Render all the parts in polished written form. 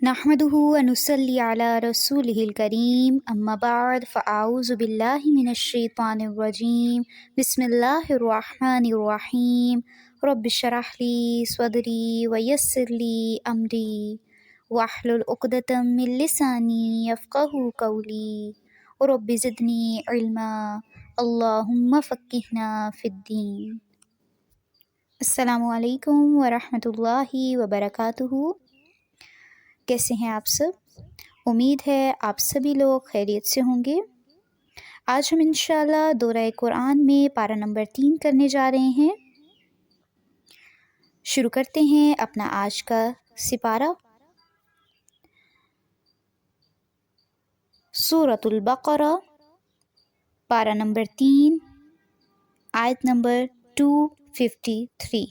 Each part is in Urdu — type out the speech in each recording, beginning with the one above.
نحمده ونصلي على رسوله الكريم أما بعد فأعوذ بالله من الشيطان الرجيم بسم الله الرحمن الرحيم رب اشرح لي صدري ويسر لي أمري واحلل عقدة من لساني يفقه قولي رب زدني علما اللهم فقهنا في الدين۔ السلام علیکم ورحمۃ اللہ وبرکاتہ۔ کیسے ہیں آپ سب؟ امید ہے آپ سبھی لوگ خیریت سے ہوں گے۔ آج ہم انشاءاللہ دورہ قرآن میں پارہ نمبر 3 کرنے جا رہے ہیں۔ شروع کرتے ہیں اپنا آج کا سپارہ۔ سورۃ البقرہ، پارہ نمبر 3، آیت نمبر 253۔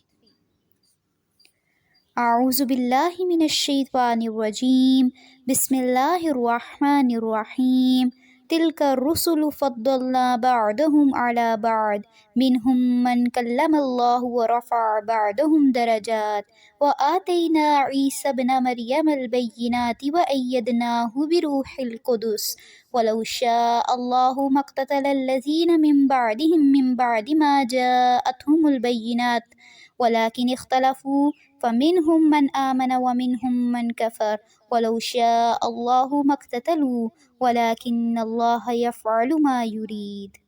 اعوذ باللہ من الشیطان الرجیم بسم اللہ الرحمن الرحیم۔ تلک الرسل فضلنا بعضهم على بعض منهم من کلم اللہ ورفع بعضهم درجات وآتینا عیسی ابن مریم البینات وأیدناہ بروح القدس ولو شاء اللہ ما اقتتل الذین من بعد ما جاءتهم البینات ولكن اختلفوا فمنهم من آمن ومنهم من كفر ولو شاء الله ما اقتتلوا ولكن الله يفعل ما يريد۔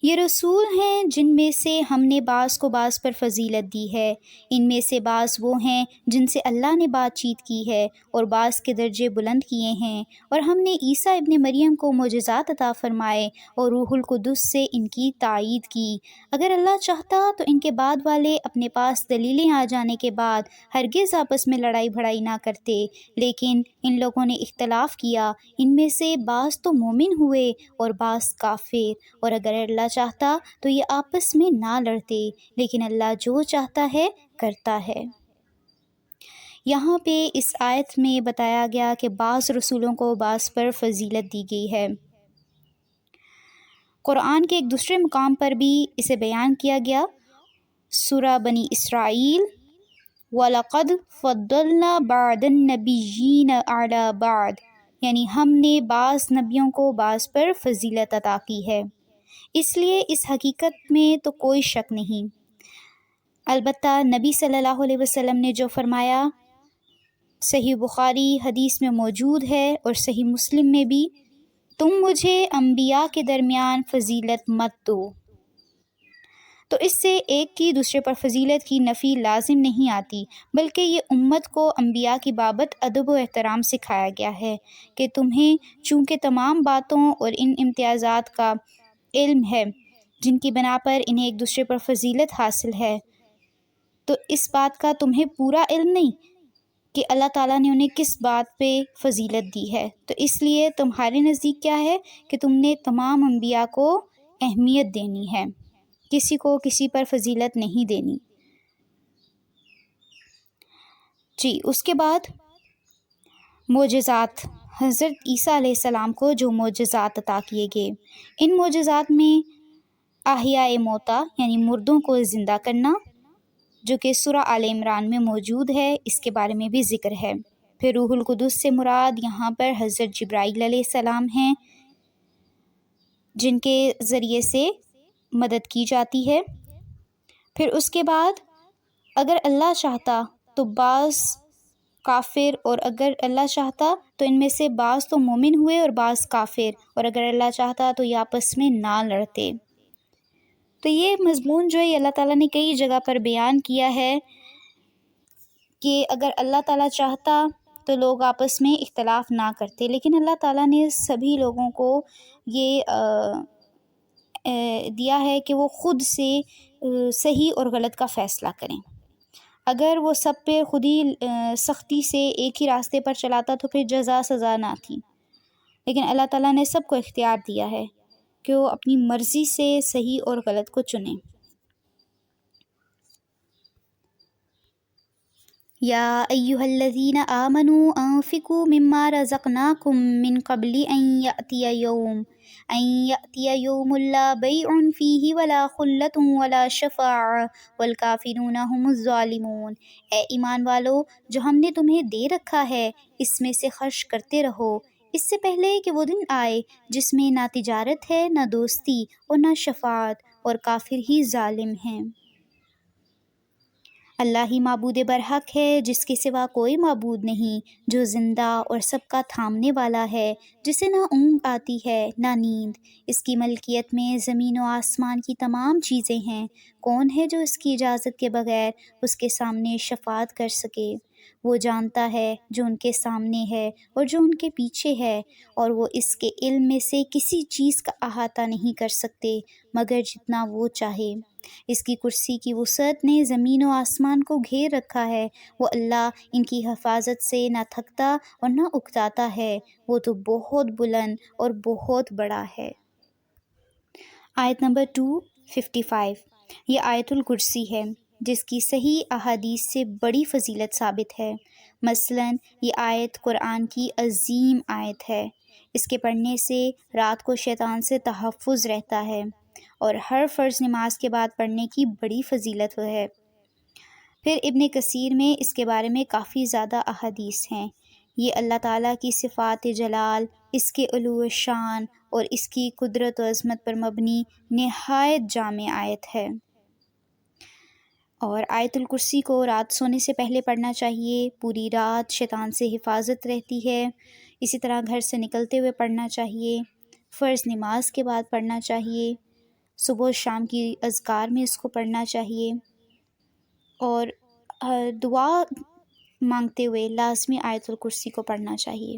یہ رسول ہیں جن میں سے ہم نے بعض کو بعض پر فضیلت دی ہے۔ ان میں سے بعض وہ ہیں جن سے اللہ نے بات چیت کی ہے اور بعض کے درجے بلند کیے ہیں، اور ہم نے عیسیٰ ابن مریم کو معجزات عطا فرمائے اور روح القدس سے ان کی تائید کی۔ اگر اللہ چاہتا تو ان کے بعد والے اپنے پاس دلیلیں آ جانے کے بعد ہرگز آپس میں لڑائی بھڑائی نہ کرتے، لیکن ان لوگوں نے اختلاف کیا۔ ان میں سے بعض تو مومن ہوئے اور بعض کافر، اور اگر اللہ چاہتا تو یہ آپس میں نہ لڑتے، لیکن اللہ جو چاہتا ہے کرتا ہے۔ یہاں پہ اس آیت میں بتایا گیا کہ بعض رسولوں کو بعض پر فضیلت دی گئی ہے۔ قرآن کے ایک دوسرے مقام پر بھی اسے بیان کیا گیا، سورہ بنی اسرائیل، وَلَقَدْ فَضَّلْنَا بَعْضَ النَّبِيِّينَ عَلَى بَعْضٍ، یعنی ہم نے بعض نبیوں کو بعض پر فضیلت عطا کی ہے۔ اس لیے اس حقیقت میں تو کوئی شک نہیں، البتہ نبی صلی اللہ علیہ وسلم نے جو فرمایا، صحیح بخاری حدیث میں موجود ہے اور صحیح مسلم میں بھی، تم مجھے انبیاء کے درمیان فضیلت مت دو۔ تو اس سے ایک کی دوسرے پر فضیلت کی نفی لازم نہیں آتی، بلکہ یہ امت کو انبیاء کی بابت ادب و احترام سکھایا گیا ہے کہ تمہیں چونکہ تمام باتوں اور ان امتیازات کا علم ہے جن کی بنا پر انہیں ایک دوسرے پر فضیلت حاصل ہے، تو اس بات کا تمہیں پورا علم نہیں کہ اللہ تعالیٰ نے انہیں کس بات پہ فضیلت دی ہے، تو اس لیے تمہارے نزدیک کیا ہے کہ تم نے تمام انبیاء کو اہمیت دینی ہے، کسی کو کسی پر فضیلت نہیں دینی۔ جی، اس کے بعد معجزات، حضرت عیسیٰ علیہ السلام کو جو معجزات عطا کیے گئے، ان معجزات میں احیاء موتا یعنی مردوں کو زندہ کرنا، جو کہ سورہ آل عمران میں موجود ہے، اس کے بارے میں بھی ذکر ہے۔ پھر روح القدس سے مراد یہاں پر حضرت جبرائیل علیہ السلام ہیں، جن کے ذریعے سے مدد کی جاتی ہے۔ پھر اس کے بعد اگر اللہ چاہتا تو بعض کافر، اور اگر اللہ چاہتا تو ان میں سے بعض تو مومن ہوئے اور بعض کافر، اور اگر اللہ چاہتا تو یہ آپس میں نہ لڑتے۔ تو یہ مضمون جو ہے اللہ تعالیٰ نے کئی جگہ پر بیان کیا ہے کہ اگر اللہ تعالیٰ چاہتا تو لوگ آپس میں اختلاف نہ کرتے، لیکن اللہ تعالیٰ نے سبھی لوگوں کو یہ دیا ہے کہ وہ خود سے صحیح اور غلط کا فیصلہ کریں۔ اگر وہ سب پہ خود ہی سختی سے ایک ہی راستے پر چلاتا تو پھر جزا سزا نہ تھی، لیکن اللہ تعالیٰ نے سب کو اختیار دیا ہے کہ وہ اپنی مرضی سے صحیح اور غلط کو چنیں۔ یا ایہا الذین آمنوا انفقوا مما رزقناکم من قبل ان یأتی یوم لا بیع فیہ ولا خلۃ ولا شفاعۃ والکافرون هم الظالمون۔ اے ایمان والو، جو ہم نے تمہیں دے رکھا ہے اس میں سے خرچ کرتے رہو، اس سے پہلے کہ وہ دن آئے جس میں نہ تجارت ہے، نہ دوستی اور نہ شفاعت، اور کافر ہی ظالم ہیں۔ اللہ ہی معبود برحق ہے، جس کے سوا کوئی معبود نہیں، جو زندہ اور سب کا تھامنے والا ہے، جسے نہ اونگ آتی ہے نہ نیند۔ اس کی ملکیت میں زمین و آسمان کی تمام چیزیں ہیں۔ کون ہے جو اس کی اجازت کے بغیر اس کے سامنے شفاعت کر سکے؟ وہ جانتا ہے جو ان کے سامنے ہے اور جو ان کے پیچھے ہے، اور وہ اس کے علم میں سے کسی چیز کا احاطہ نہیں کر سکتے مگر جتنا وہ چاہے۔ اس کی کرسی کی وسعت نے زمین و آسمان کو گھیر رکھا ہے۔ وہ اللہ ان کی حفاظت سے نہ تھکتا اور نہ اکتاتا ہے، وہ تو بہت بلند اور بہت بڑا ہے۔ آیت نمبر 255، یہ آیت الکرسی ہے جس کی صحیح احادیث سے بڑی فضیلت ثابت ہے۔ مثلاً یہ آیت قرآن کی عظیم آیت ہے۔ اس کے پڑھنے سے رات کو شیطان سے تحفظ رہتا ہے، اور ہر فرض نماز کے بعد پڑھنے کی بڑی فضیلت ہے۔ پھر ابن کثیر میں اس کے بارے میں کافی زیادہ احادیث ہیں۔ یہ اللہ تعالیٰ کی صفات جلال، اس کے علو شان اور اس کی قدرت و عظمت پر مبنی نہایت جامع آیت ہے۔ اور آیت الکرسی کو رات سونے سے پہلے پڑھنا چاہیے۔ پوری رات شیطان سے حفاظت رہتی ہے۔ اسی طرح گھر سے نکلتے ہوئے پڑھنا چاہیے، فرض نماز کے بعد پڑھنا چاہیے، صبح و شام کی اذکار میں اس کو پڑھنا چاہیے، اور دعا مانگتے ہوئے لازمی آیت الکرسی کو پڑھنا چاہیے۔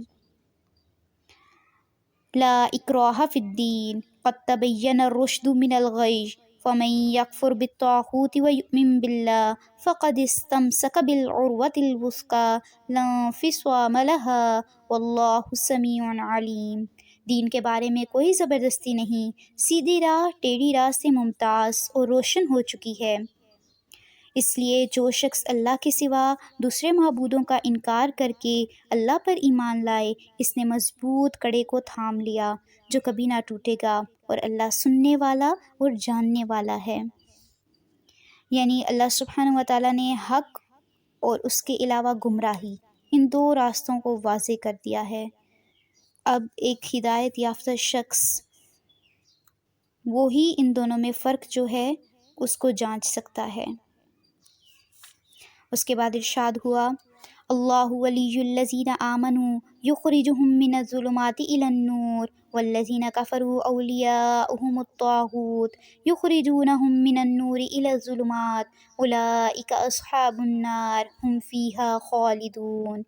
لا اکراہ فی الدین قد تبین الرشد من الغی فمن یکفر بالطاغوت ویؤمن باللہ فقد استمسک بالعروۃ الوثقی لا انفصام لها واللہ سمیع علیم۔ دین کے بارے میں کوئی زبردستی نہیں، سیدھی راہ ٹیڑھی راہ سے ممتاز اور روشن ہو چکی ہے۔ اس لیے جو شخص اللہ کے سوا دوسرے معبودوں کا انکار کر کے اللہ پر ایمان لائے، اس نے مضبوط کڑے کو تھام لیا جو کبھی نہ ٹوٹے گا، اور اللہ سننے والا اور جاننے والا ہے۔ یعنی اللہ سبحانہ و تعالیٰ نے حق اور اس کے علاوہ گمراہی، ان دو راستوں کو واضح کر دیا ہے۔ اب ایک ہدایت یافتہ شخص وہی ان دونوں میں فرق جو ہے اس کو جانچ سکتا ہے۔ اس کے بعد ارشاد ہوا، اللہ ولی الذین آمنوا یخرجہم من الظلمات الی النور والذین کفروا اولیاؤہم الطاغوت یخرجونہم من النور الی الظلمات اولئک اصحاب النار ہم فیہا خالدون۔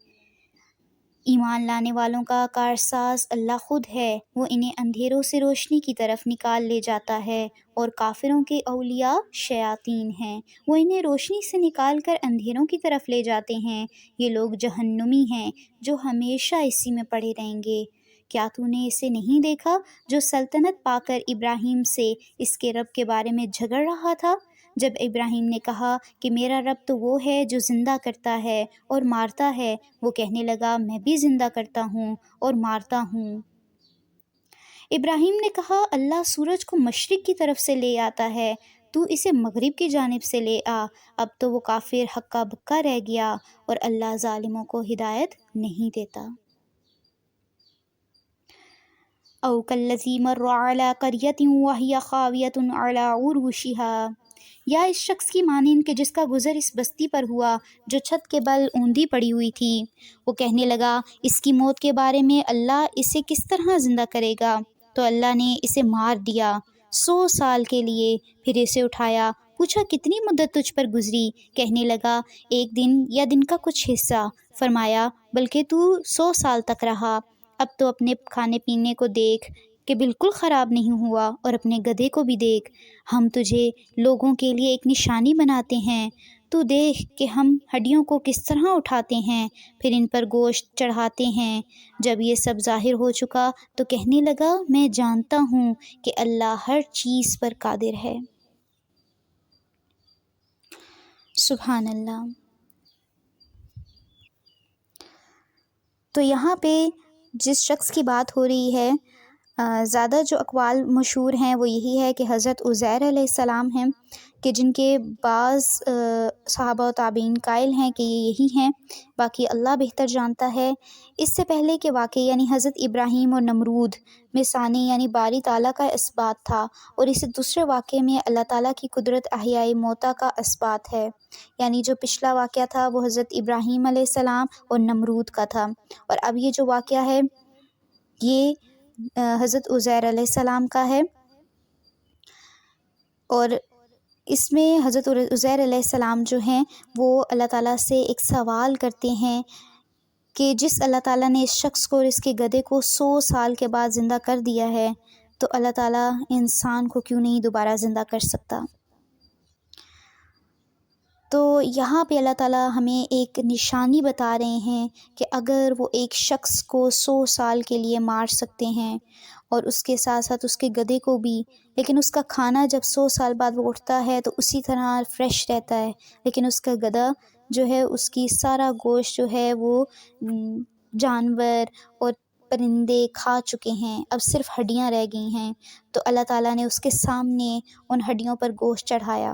ایمان لانے والوں کا کارساز اللہ خود ہے، وہ انہیں اندھیروں سے روشنی کی طرف نکال لے جاتا ہے، اور کافروں کے اولیاء شیاطین ہیں، وہ انہیں روشنی سے نکال کر اندھیروں کی طرف لے جاتے ہیں۔ یہ لوگ جہنمی ہیں جو ہمیشہ اسی میں پڑے رہیں گے۔ کیا تو نے اسے نہیں دیکھا جو سلطنت پا کر ابراہیم سے اس کے رب کے بارے میں جھگڑ رہا تھا؟ جب ابراہیم نے کہا کہ میرا رب تو وہ ہے جو زندہ کرتا ہے اور مارتا ہے، وہ کہنے لگا میں بھی زندہ کرتا ہوں اور مارتا ہوں۔ ابراہیم نے کہا اللہ سورج کو مشرق کی طرف سے لے آتا ہے، تو اسے مغرب کی جانب سے لے آ۔ اب تو وہ کافر ہکا بکا رہ گیا، اور اللہ ظالموں کو ہدایت نہیں دیتا۔ او کالذی مر علی قریۃ وہی خاویۃ علی عروشها، یا اس شخص کی مانند کہ جس کا گزر اس بستی پر ہوا جو چھت کے بل اوندھی پڑی ہوئی تھی۔ وہ کہنے لگا اس کی موت کے بارے میں اللہ اسے کس طرح زندہ کرے گا؟ تو اللہ نے اسے مار دیا 100 سال کے لیے، پھر اسے اٹھایا، پوچھا کتنی مدت تجھ پر گزری؟ کہنے لگا ایک دن یا دن کا کچھ حصہ۔ فرمایا بلکہ تو 100 سال تک رہا۔ اب تو اپنے کھانے پینے کو دیکھ کہ بالکل خراب نہیں ہوا، اور اپنے گدھے کو بھی دیکھ، ہم تجھے لوگوں کے لیے ایک نشانی بناتے ہیں۔ تو دیکھ کہ ہم ہڈیوں کو کس طرح اٹھاتے ہیں، پھر ان پر گوشت چڑھاتے ہیں۔ جب یہ سب ظاہر ہو چکا تو کہنے لگا میں جانتا ہوں کہ اللہ ہر چیز پر قادر ہے۔ سبحان اللہ۔ تو یہاں پہ جس شخص کی بات ہو رہی ہے، زیادہ جو اقوال مشہور ہیں وہ یہی ہے کہ حضرت عزیر علیہ السلام ہیں، کہ جن کے بعض صحابہ و تابعین قائل ہیں کہ یہ یہی ہیں، باقی اللہ بہتر جانتا ہے۔ اس سے پہلے کے واقعے یعنی حضرت ابراہیم اور نمرود میں ثانی یعنی باری تعالیٰ کا اثبات تھا، اور اس دوسرے واقعے میں اللہ تعالیٰ کی قدرت احیاء موتا کا اثبات ہے۔ یعنی جو پچھلا واقعہ تھا وہ حضرت ابراہیم علیہ السلام اور نمرود کا تھا، اور اب یہ جو واقعہ ہے یہ حضرت عزیر علیہ السلام کا ہے۔ اور اس میں حضرت عزیر علیہ السلام جو ہیں وہ اللہ تعالیٰ سے ایک سوال کرتے ہیں کہ جس اللہ تعالیٰ نے اس شخص کو اور اس کے گدھے کو 100 سال کے بعد زندہ کر دیا ہے، تو اللہ تعالیٰ انسان کو کیوں نہیں دوبارہ زندہ کر سکتا۔ تو یہاں پہ اللہ تعالیٰ ہمیں ایک نشانی بتا رہے ہیں کہ اگر وہ ایک شخص کو 100 سال کے لیے مار سکتے ہیں اور اس کے ساتھ ساتھ اس کے گدھے کو بھی، لیکن اس کا کھانا جب 100 سال بعد وہ اٹھتا ہے تو اسی طرح فریش رہتا ہے، لیکن اس کا گدھا جو ہے اس کی سارا گوشت جو ہے وہ جانور اور پرندے کھا چکے ہیں، اب صرف ہڈیاں رہ گئی ہیں، تو اللہ تعالیٰ نے اس کے سامنے ان ہڈیوں پر گوشت چڑھایا،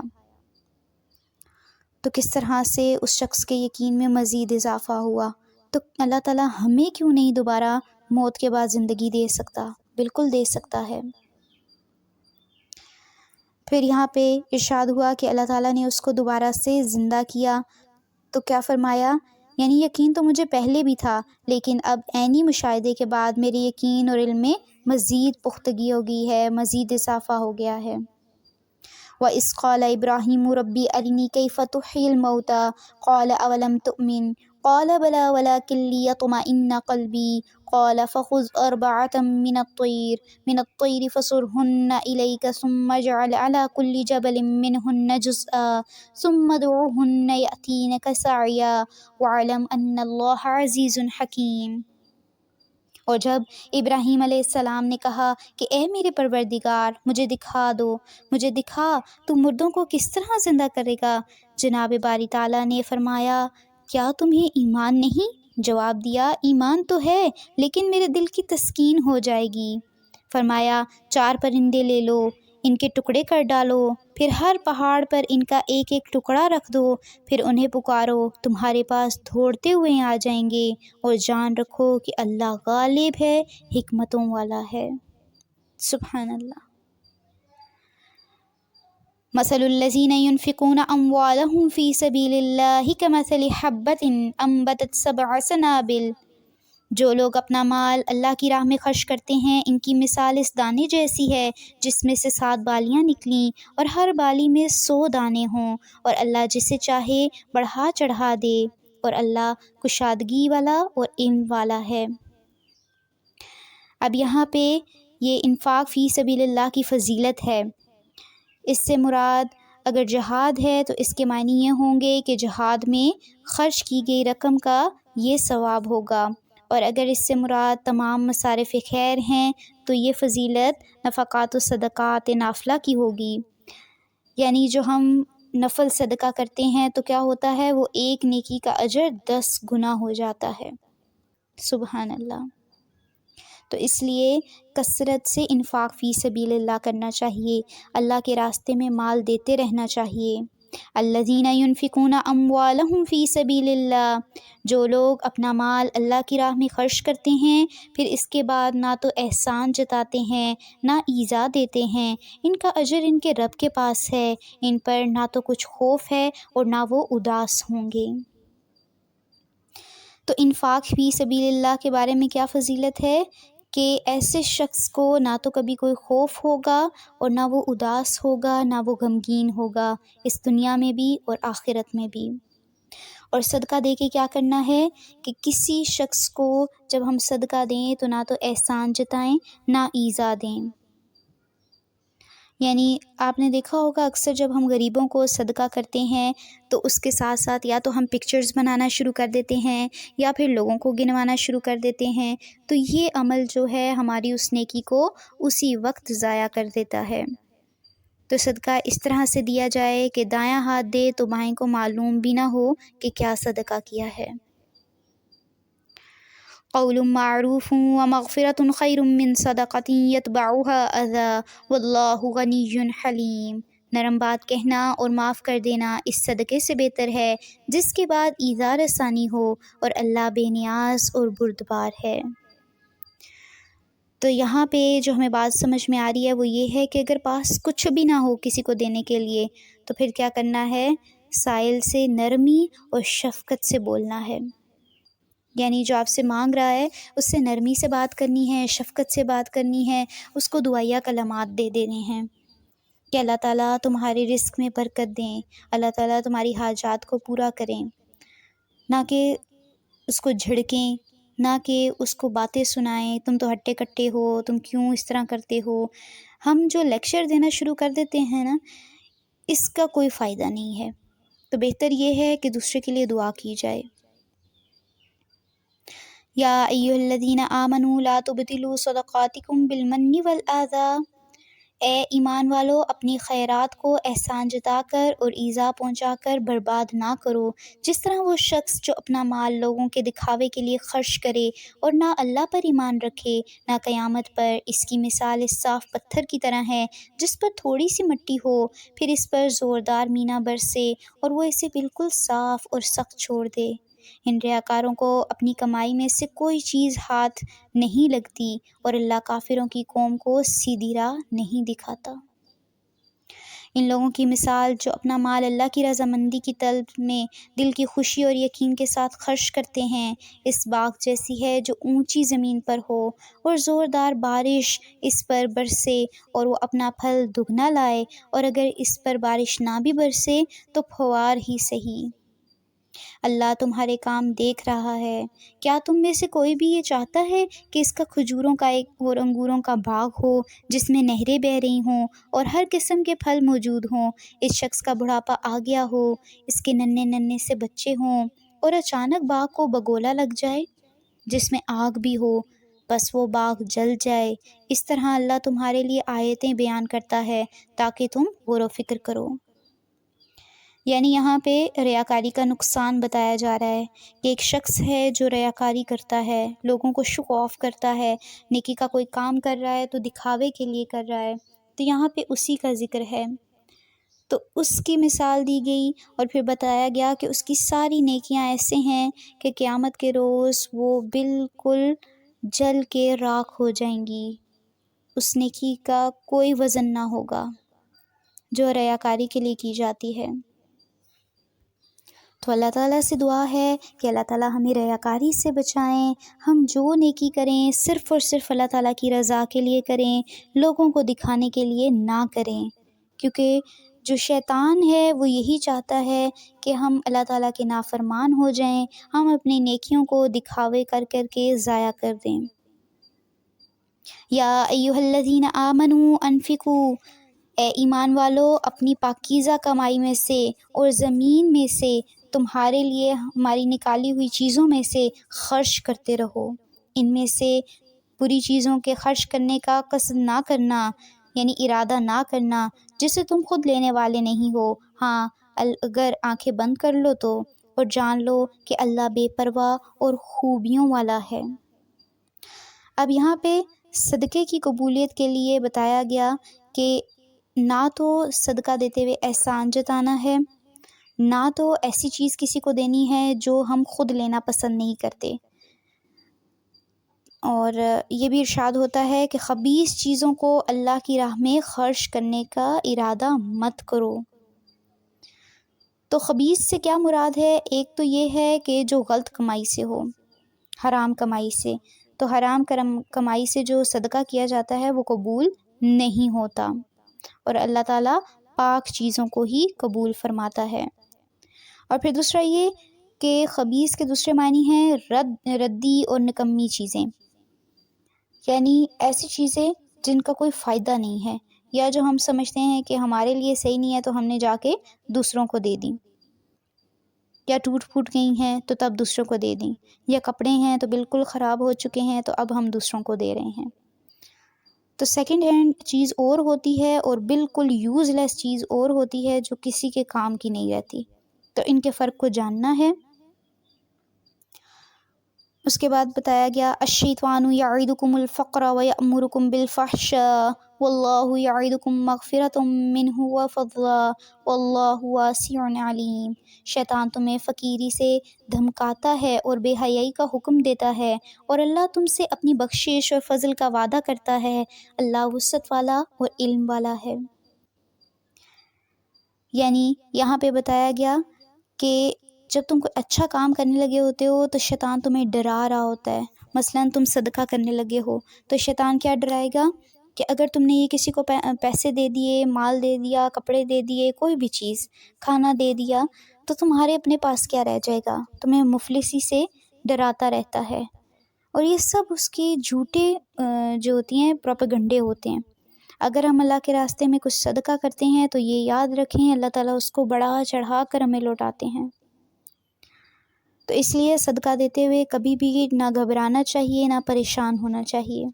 تو کس طرح سے اس شخص کے یقین میں مزید اضافہ ہوا۔ تو اللہ تعالیٰ ہمیں کیوں نہیں دوبارہ موت کے بعد زندگی دے سکتا؟ بالکل دے سکتا ہے۔ پھر یہاں پہ ارشاد ہوا کہ اللہ تعالیٰ نے اس کو دوبارہ سے زندہ کیا، تو کیا فرمایا؟ یعنی یقین تو مجھے پہلے بھی تھا، لیکن اب عینی مشاہدے کے بعد میرے یقین اور علم میں مزید پختگی ہو گئی ہے، مزید اضافہ ہو گیا ہے۔ وَإِذْ قَالَ إِبْرَاهِيمُ رَبِّ أَرِنِي كَيْفَ تُحْيِي الْمَوْتَى قَالَ أَوَلَمْ تُؤْمِنْ قَالَ بَلَى وَلَكِنْ لِيَطْمَئِنَّ قَلْبِي قَالَ فَخُذْ أَرْبَعَةً مِّنَ الطَّيْرِ فَصُرْهُنَّ إِلَيْكَ ثُمَّ اجْعَلْ عَلَى كُلِّ جَبَلٍ مِّنْهُنَّ جُزْءًا ثُمَّ ادْعُهُنَّ يَأْتِينَكَ سَعْيًا وَاعْلَمْ أَنَّ اللَّهَ عَزِيزٌ حَكِيمٌ۔ اور جب ابراہیم علیہ السلام نے کہا کہ اے میرے پروردگار مجھے دکھا تو مردوں کو کس طرح زندہ کرے گا، جناب باری تعالیٰ نے فرمایا کیا تمہیں ایمان نہیں؟ جواب دیا ایمان تو ہے، لیکن میرے دل کی تسکین ہو جائے گی۔ فرمایا 4 پرندے لے لو، ان کے ٹکڑے کر ڈالو، پھر ہر پہاڑ پر ان کا ایک ایک ٹکڑا رکھ دو، پھر انہیں پکارو، تمہارے پاس دوڑتے ہوئے آ جائیں گے، اور جان رکھو کہ اللہ غالب ہے، حکمتوں والا ہے۔ سبحان اللہ۔ مثل الذین ينفقون اموالهم فی سبیل اللہ کمثل حبۃ انبتت 7 سنابل۔ جو لوگ اپنا مال اللہ کی راہ میں خرچ کرتے ہیں، ان کی مثال اس دانے جیسی ہے جس میں سے 7 بالیاں نکلیں اور ہر بالی میں 100 دانے ہوں، اور اللہ جسے چاہے بڑھا چڑھا دے، اور اللہ کشادگی والا اور علم والا ہے۔ اب یہاں پہ یہ انفاق فی سبیل اللہ کی فضیلت ہے۔ اس سے مراد اگر جہاد ہے تو اس کے معنی یہ ہوں گے کہ جہاد میں خرچ کی گئی رقم کا یہ ثواب ہوگا، اور اگر اس سے مراد تمام مصارف خیر ہیں تو یہ فضیلت نفقات و صدقات نافلہ کی ہوگی۔ یعنی جو ہم نفل صدقہ کرتے ہیں تو کیا ہوتا ہے، وہ ایک نیکی کا اجر 10 گنا ہو جاتا ہے۔ سبحان اللہ۔ تو اس لیے کثرت سے انفاق فی سبیل اللہ کرنا چاہیے، اللہ کے راستے میں مال دیتے رہنا چاہیے۔ الذین ينفقون اموالهم فی سبیل اللہ، جو لوگ اپنا مال اللہ کی راہ میں خرچ کرتے ہیں، پھر اس کے بعد نہ تو احسان جتاتے ہیں نہ ایذا دیتے ہیں، ان کا اجر ان کے رب کے پاس ہے، ان پر نہ تو کچھ خوف ہے اور نہ وہ اداس ہوں گے۔ تو انفاق فی سبیل اللہ کے بارے میں کیا فضیلت ہے کہ ایسے شخص کو نہ تو کبھی کوئی خوف ہوگا اور نہ وہ اداس ہوگا، نہ وہ غمگین ہوگا، اس دنیا میں بھی اور آخرت میں بھی۔ اور صدقہ دے کے کیا کرنا ہے کہ کسی شخص کو جب ہم صدقہ دیں تو نہ تو احسان جتائیں نہ ایذا دیں۔ یعنی آپ نے دیکھا ہوگا اکثر جب ہم غریبوں کو صدقہ کرتے ہیں تو اس کے ساتھ ساتھ یا تو ہم پکچرز بنانا شروع کر دیتے ہیں یا پھر لوگوں کو گنوانا شروع کر دیتے ہیں، تو یہ عمل جو ہے ہماری اس نیکی کو اسی وقت ضائع کر دیتا ہے۔ تو صدقہ اس طرح سے دیا جائے کہ دایاں ہاتھ دے تو بائیں کو معلوم بھی نہ ہو کہ کیا صدقہ کیا ہے۔ قول معروف ومغفرۃ خیر من صدقۃ یتبعها اذی واللہ غنی حلیم۔ نرم بات کہنا اور معاف کر دینا اس صدقے سے بہتر ہے جس کے بعد ایذار ثانی ہو، اور اللہ بے نیاز اور بردبار ہے۔ تو یہاں پہ جو ہمیں بات سمجھ میں آ رہی ہے وہ یہ ہے کہ اگر پاس کچھ بھی نہ ہو کسی کو دینے کے لیے تو پھر کیا کرنا ہے؟ سائل سے نرمی اور شفقت سے بولنا ہے۔ یعنی جو آپ سے مانگ رہا ہے اس سے نرمی سے بات کرنی ہے، شفقت سے بات کرنی ہے، اس کو دعائیہ کلمات دے دینے ہیں کہ اللہ تعالیٰ تمہارے رزق میں برکت دیں، اللہ تعالیٰ تمہاری حاجات کو پورا کریں، نہ کہ اس کو جھڑکیں، نہ کہ اس کو باتیں سنائیں، تم تو ہٹے کٹے ہو، تم کیوں اس طرح کرتے ہو۔ ہم جو لیکچر دینا شروع کر دیتے ہیں نا، اس کا کوئی فائدہ نہیں ہے، تو بہتر یہ ہے کہ دوسرے کے لیے دعا کی جائے۔ یا ایھا الذین آمنوا لا تبطلوا صدقاتکم بالمن والآذی، اے ایمان والو اپنی خیرات کو احسان جتا کر اور ایذا پہنچا کر برباد نہ کرو، جس طرح وہ شخص جو اپنا مال لوگوں کے دکھاوے کے لیے خرچ کرے اور نہ اللہ پر ایمان رکھے نہ قیامت پر، اس کی مثال اس صاف پتھر کی طرح ہے جس پر تھوڑی سی مٹی ہو، پھر اس پر زوردار مینا برسے اور وہ اسے بالکل صاف اور سخت چھوڑ دے۔ ان ریاکاروں کو اپنی کمائی میں سے کوئی چیز ہاتھ نہیں لگتی اور اللہ کافروں کی قوم کو سیدھی راہ نہیں دکھاتا۔ ان لوگوں کی مثال جو اپنا مال اللہ کی رضامندی کی طلب میں دل کی خوشی اور یقین کے ساتھ خرچ کرتے ہیں، اس باغ جیسی ہے جو اونچی زمین پر ہو اور زوردار بارش اس پر برسے اور وہ اپنا پھل دگنا لائے، اور اگر اس پر بارش نہ بھی برسے تو پھوار ہی سہی۔ اللہ تمہارے کام دیکھ رہا ہے۔ کیا تم میں سے کوئی بھی یہ چاہتا ہے کہ اس کا کھجوروں کا ایک اور انگوروں کا باغ ہو جس میں نہریں بہہ رہی ہوں اور ہر قسم کے پھل موجود ہوں، اس شخص کا بڑھاپا آ گیا ہو، اس کے ننھے ننھے سے بچے ہوں اور اچانک باغ کو بگولا لگ جائے جس میں آگ بھی ہو، بس وہ باغ جل جائے؟ اس طرح اللہ تمہارے لیے آیتیں بیان کرتا ہے تاکہ تم غور و فکر کرو۔ یعنی یہاں پہ ریاکاری کا نقصان بتایا جا رہا ہے کہ ایک شخص ہے جو ریاکاری کرتا ہے، لوگوں کو شو آف کرتا ہے، نیکی کا کوئی کام کر رہا ہے تو دکھاوے کے لیے کر رہا ہے، تو یہاں پہ اسی کا ذکر ہے۔ تو اس کی مثال دی گئی اور پھر بتایا گیا کہ اس کی ساری نیکیاں ایسے ہیں کہ قیامت کے روز وہ بالکل جل کے راکھ ہو جائیں گی، اس نیکی کا کوئی وزن نہ ہوگا جو ریاکاری کے لیے کی جاتی ہے۔ تو اللہ تعالیٰ سے دعا ہے کہ اللہ تعالیٰ ہمیں ریاکاری سے بچائیں، ہم جو نیکی کریں صرف اور صرف اللہ تعالیٰ کی رضا کے لیے کریں، لوگوں کو دکھانے کے لیے نہ کریں، کیونکہ جو شیطان ہے وہ یہی چاہتا ہے کہ ہم اللہ تعالیٰ کے نافرمان ہو جائیں، ہم اپنی نیکیوں کو دکھاوے کر کر کے ضائع کر دیں۔ یا ایھا الذین آمنوا انفقوا، اے ایمان والو اپنی پاکیزہ کمائی میں سے اور زمین میں سے تمہارے لیے ہماری نکالی ہوئی چیزوں میں سے خرچ کرتے رہو۔ ان میں سے بری چیزوں کے خرچ کرنے کا قصد نہ کرنا، یعنی ارادہ نہ کرنا جسے تم خود لینے والے نہیں ہو، ہاں اگر آنکھیں بند کر لو تو، اور جان لو کہ اللہ بے پرواہ اور خوبیوں والا ہے۔ اب یہاں پہ صدقے کی قبولیت کے لیے بتایا گیا کہ نہ تو صدقہ دیتے ہوئے احسان جتانا ہے، نہ تو ایسی چیز کسی کو دینی ہے جو ہم خود لینا پسند نہیں کرتے، اور یہ بھی ارشاد ہوتا ہے کہ خبیث چیزوں کو اللہ کی راہ میں خرچ کرنے کا ارادہ مت کرو۔ تو خبیث سے کیا مراد ہے؟ ایک تو یہ ہے کہ جو غلط کمائی سے ہو، حرام کمائی سے، تو حرام کمائی سے جو صدقہ کیا جاتا ہے وہ قبول نہیں ہوتا، اور اللہ تعالیٰ پاک چیزوں کو ہی قبول فرماتا ہے۔ اور پھر دوسرا یہ کہ خبیث کے دوسرے معنی ہیں ردی اور نکمی چیزیں، یعنی ایسی چیزیں جن کا کوئی فائدہ نہیں ہے، یا جو ہم سمجھتے ہیں کہ ہمارے لیے صحیح نہیں ہے تو ہم نے جا کے دوسروں کو دے دیں، یا ٹوٹ پھوٹ گئی ہیں تو تب دوسروں کو دے دیں، یا کپڑے ہیں تو بالکل خراب ہو چکے ہیں تو اب ہم دوسروں کو دے رہے ہیں۔ تو سیکنڈ ہینڈ چیز اور ہوتی ہے اور بالکل یوز لیس چیز اور ہوتی ہے جو کسی کے کام کی نہیں رہتی، تو ان کے فرق کو جاننا ہے۔ اس کے بعد بتایا گیا الشیطان یعدکم الفقر ویأمرکم بالفحشاء واللہ یعدکم مغفرۃ منہ وفضلا واللہ واسع علیم۔ شیطان تمہیں فقیری سے دھمکاتا ہے اور بے حیائی کا حکم دیتا ہے، اور اللہ تم سے اپنی بخشش اور فضل کا وعدہ کرتا ہے، اللہ وسعت والا اور علم والا ہے۔ یعنی یہاں پہ بتایا گیا کہ جب تم کوئی اچھا کام کرنے لگے ہوتے ہو تو شیطان تمہیں ڈرا رہا ہوتا ہے۔ مثلاً تم صدقہ کرنے لگے ہو تو شیطان کیا ڈرائے گا کہ اگر تم نے یہ کسی کو پیسے دے دیے، مال دے دیا، کپڑے دے دیے، کوئی بھی چیز، کھانا دے دیا، تو تمہارے اپنے پاس کیا رہ جائے گا؟ تمہیں مفلسی سے ڈراتا رہتا ہے۔ اور یہ سب اس کی جھوٹے جو ہوتی ہیں پروپیگنڈے ہوتے ہیں۔ اگر ہم اللہ کے راستے میں کچھ صدقہ کرتے ہیں تو یہ یاد رکھیں اللہ تعالیٰ اس کو بڑھا چڑھا کر ہمیں لوٹاتے ہیں۔ تو اس لیے صدقہ دیتے ہوئے کبھی بھی نہ گھبرانا چاہیے، نہ پریشان ہونا چاہیے۔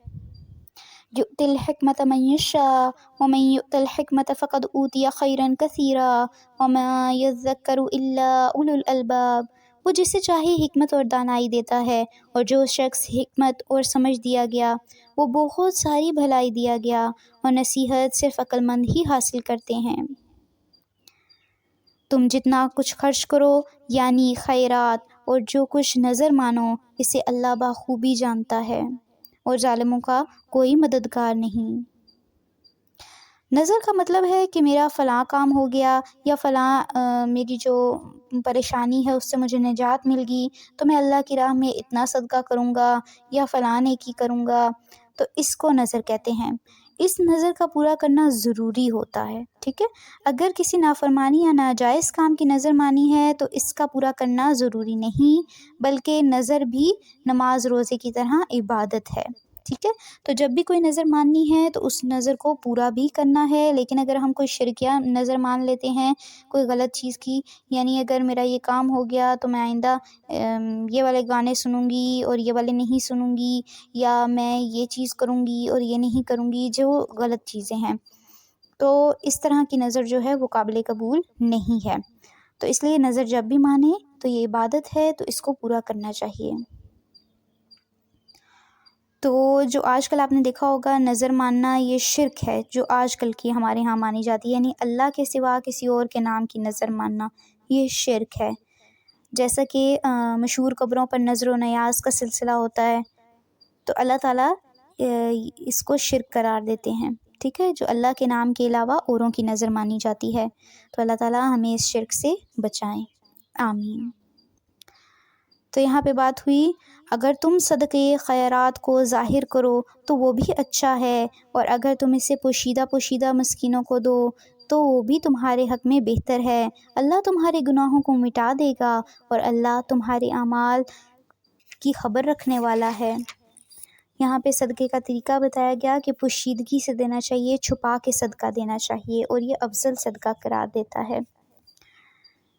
یؤتی الحکمۃ من یشاء ومن یؤت الحکمۃ فقد اوتی خیرا کثیرا وما یذکر الا اولو الالباب۔ وہ جسے چاہے حکمت اور دانائی دیتا ہے، اور جو شخص حکمت اور سمجھ دیا گیا وہ بہت ساری بھلائی دیا گیا، اور نصیحت صرف عقل مند ہی حاصل کرتے ہیں۔ تم جتنا کچھ خرچ کرو یعنی خیرات اور جو کچھ نظر مانو، اسے اللہ بخوبی جانتا ہے، اور ظالموں کا کوئی مددگار نہیں۔ نظر کا مطلب ہے کہ میرا فلاں کام ہو گیا، یا فلاں میری جو پریشانی ہے اس سے مجھے نجات مل گئی تو میں اللہ کی راہ میں اتنا صدقہ کروں گا یا فلاں نیکی کروں گا، تو اس کو نظر کہتے ہیں۔ اس نظر کا پورا کرنا ضروری ہوتا ہے، ٹھیک ہے۔ اگر کسی نافرمانی یا ناجائز کام کی نظر مانی ہے تو اس کا پورا کرنا ضروری نہیں، بلکہ نظر بھی نماز روزے کی طرح عبادت ہے، ٹھیک ہے۔ تو جب بھی کوئی نظر ماننی ہے تو اس نظر کو پورا بھی کرنا ہے۔ لیکن اگر ہم کوئی شرکیہ نظر مان لیتے ہیں کوئی غلط چیز کی، یعنی اگر میرا یہ کام ہو گیا تو میں آئندہ یہ والے گانے سنوں گی اور یہ والے نہیں سنوں گی، یا میں یہ چیز کروں گی اور یہ نہیں کروں گی، جو غلط چیزیں ہیں، تو اس طرح کی نظر جو ہے وہ قابل قبول نہیں ہے۔ تو اس لیے نظر جب بھی مانے تو یہ عبادت ہے، تو اس کو پورا کرنا چاہیے۔ تو جو آج کل آپ نے دیکھا ہوگا نظر ماننا، یہ شرک ہے جو آج کل کی ہمارے ہاں مانی جاتی ہے، یعنی اللہ کے سوا کسی اور کے نام کی نظر ماننا، یہ شرک ہے۔ جیسا کہ مشہور قبروں پر نظر و نیاز کا سلسلہ ہوتا ہے، تو اللہ تعالیٰ اس کو شرک قرار دیتے ہیں، ٹھیک ہے، جو اللہ کے نام کے علاوہ اوروں کی نظر مانی جاتی ہے۔ تو اللہ تعالیٰ ہمیں اس شرک سے بچائیں، آمین۔ تو یہاں پہ بات ہوئی اگر تم صدقے خیرات کو ظاہر کرو تو وہ بھی اچھا ہے، اور اگر تم اسے پوشیدہ پوشیدہ مسکینوں کو دو تو وہ بھی تمہارے حق میں بہتر ہے۔ اللہ تمہارے گناہوں کو مٹا دے گا، اور اللہ تمہارے اعمال کی خبر رکھنے والا ہے۔ یہاں پہ صدقے کا طریقہ بتایا گیا کہ پوشیدگی سے دینا چاہیے، چھپا کے صدقہ دینا چاہیے، اور یہ افضل صدقہ قرار دیتا ہے۔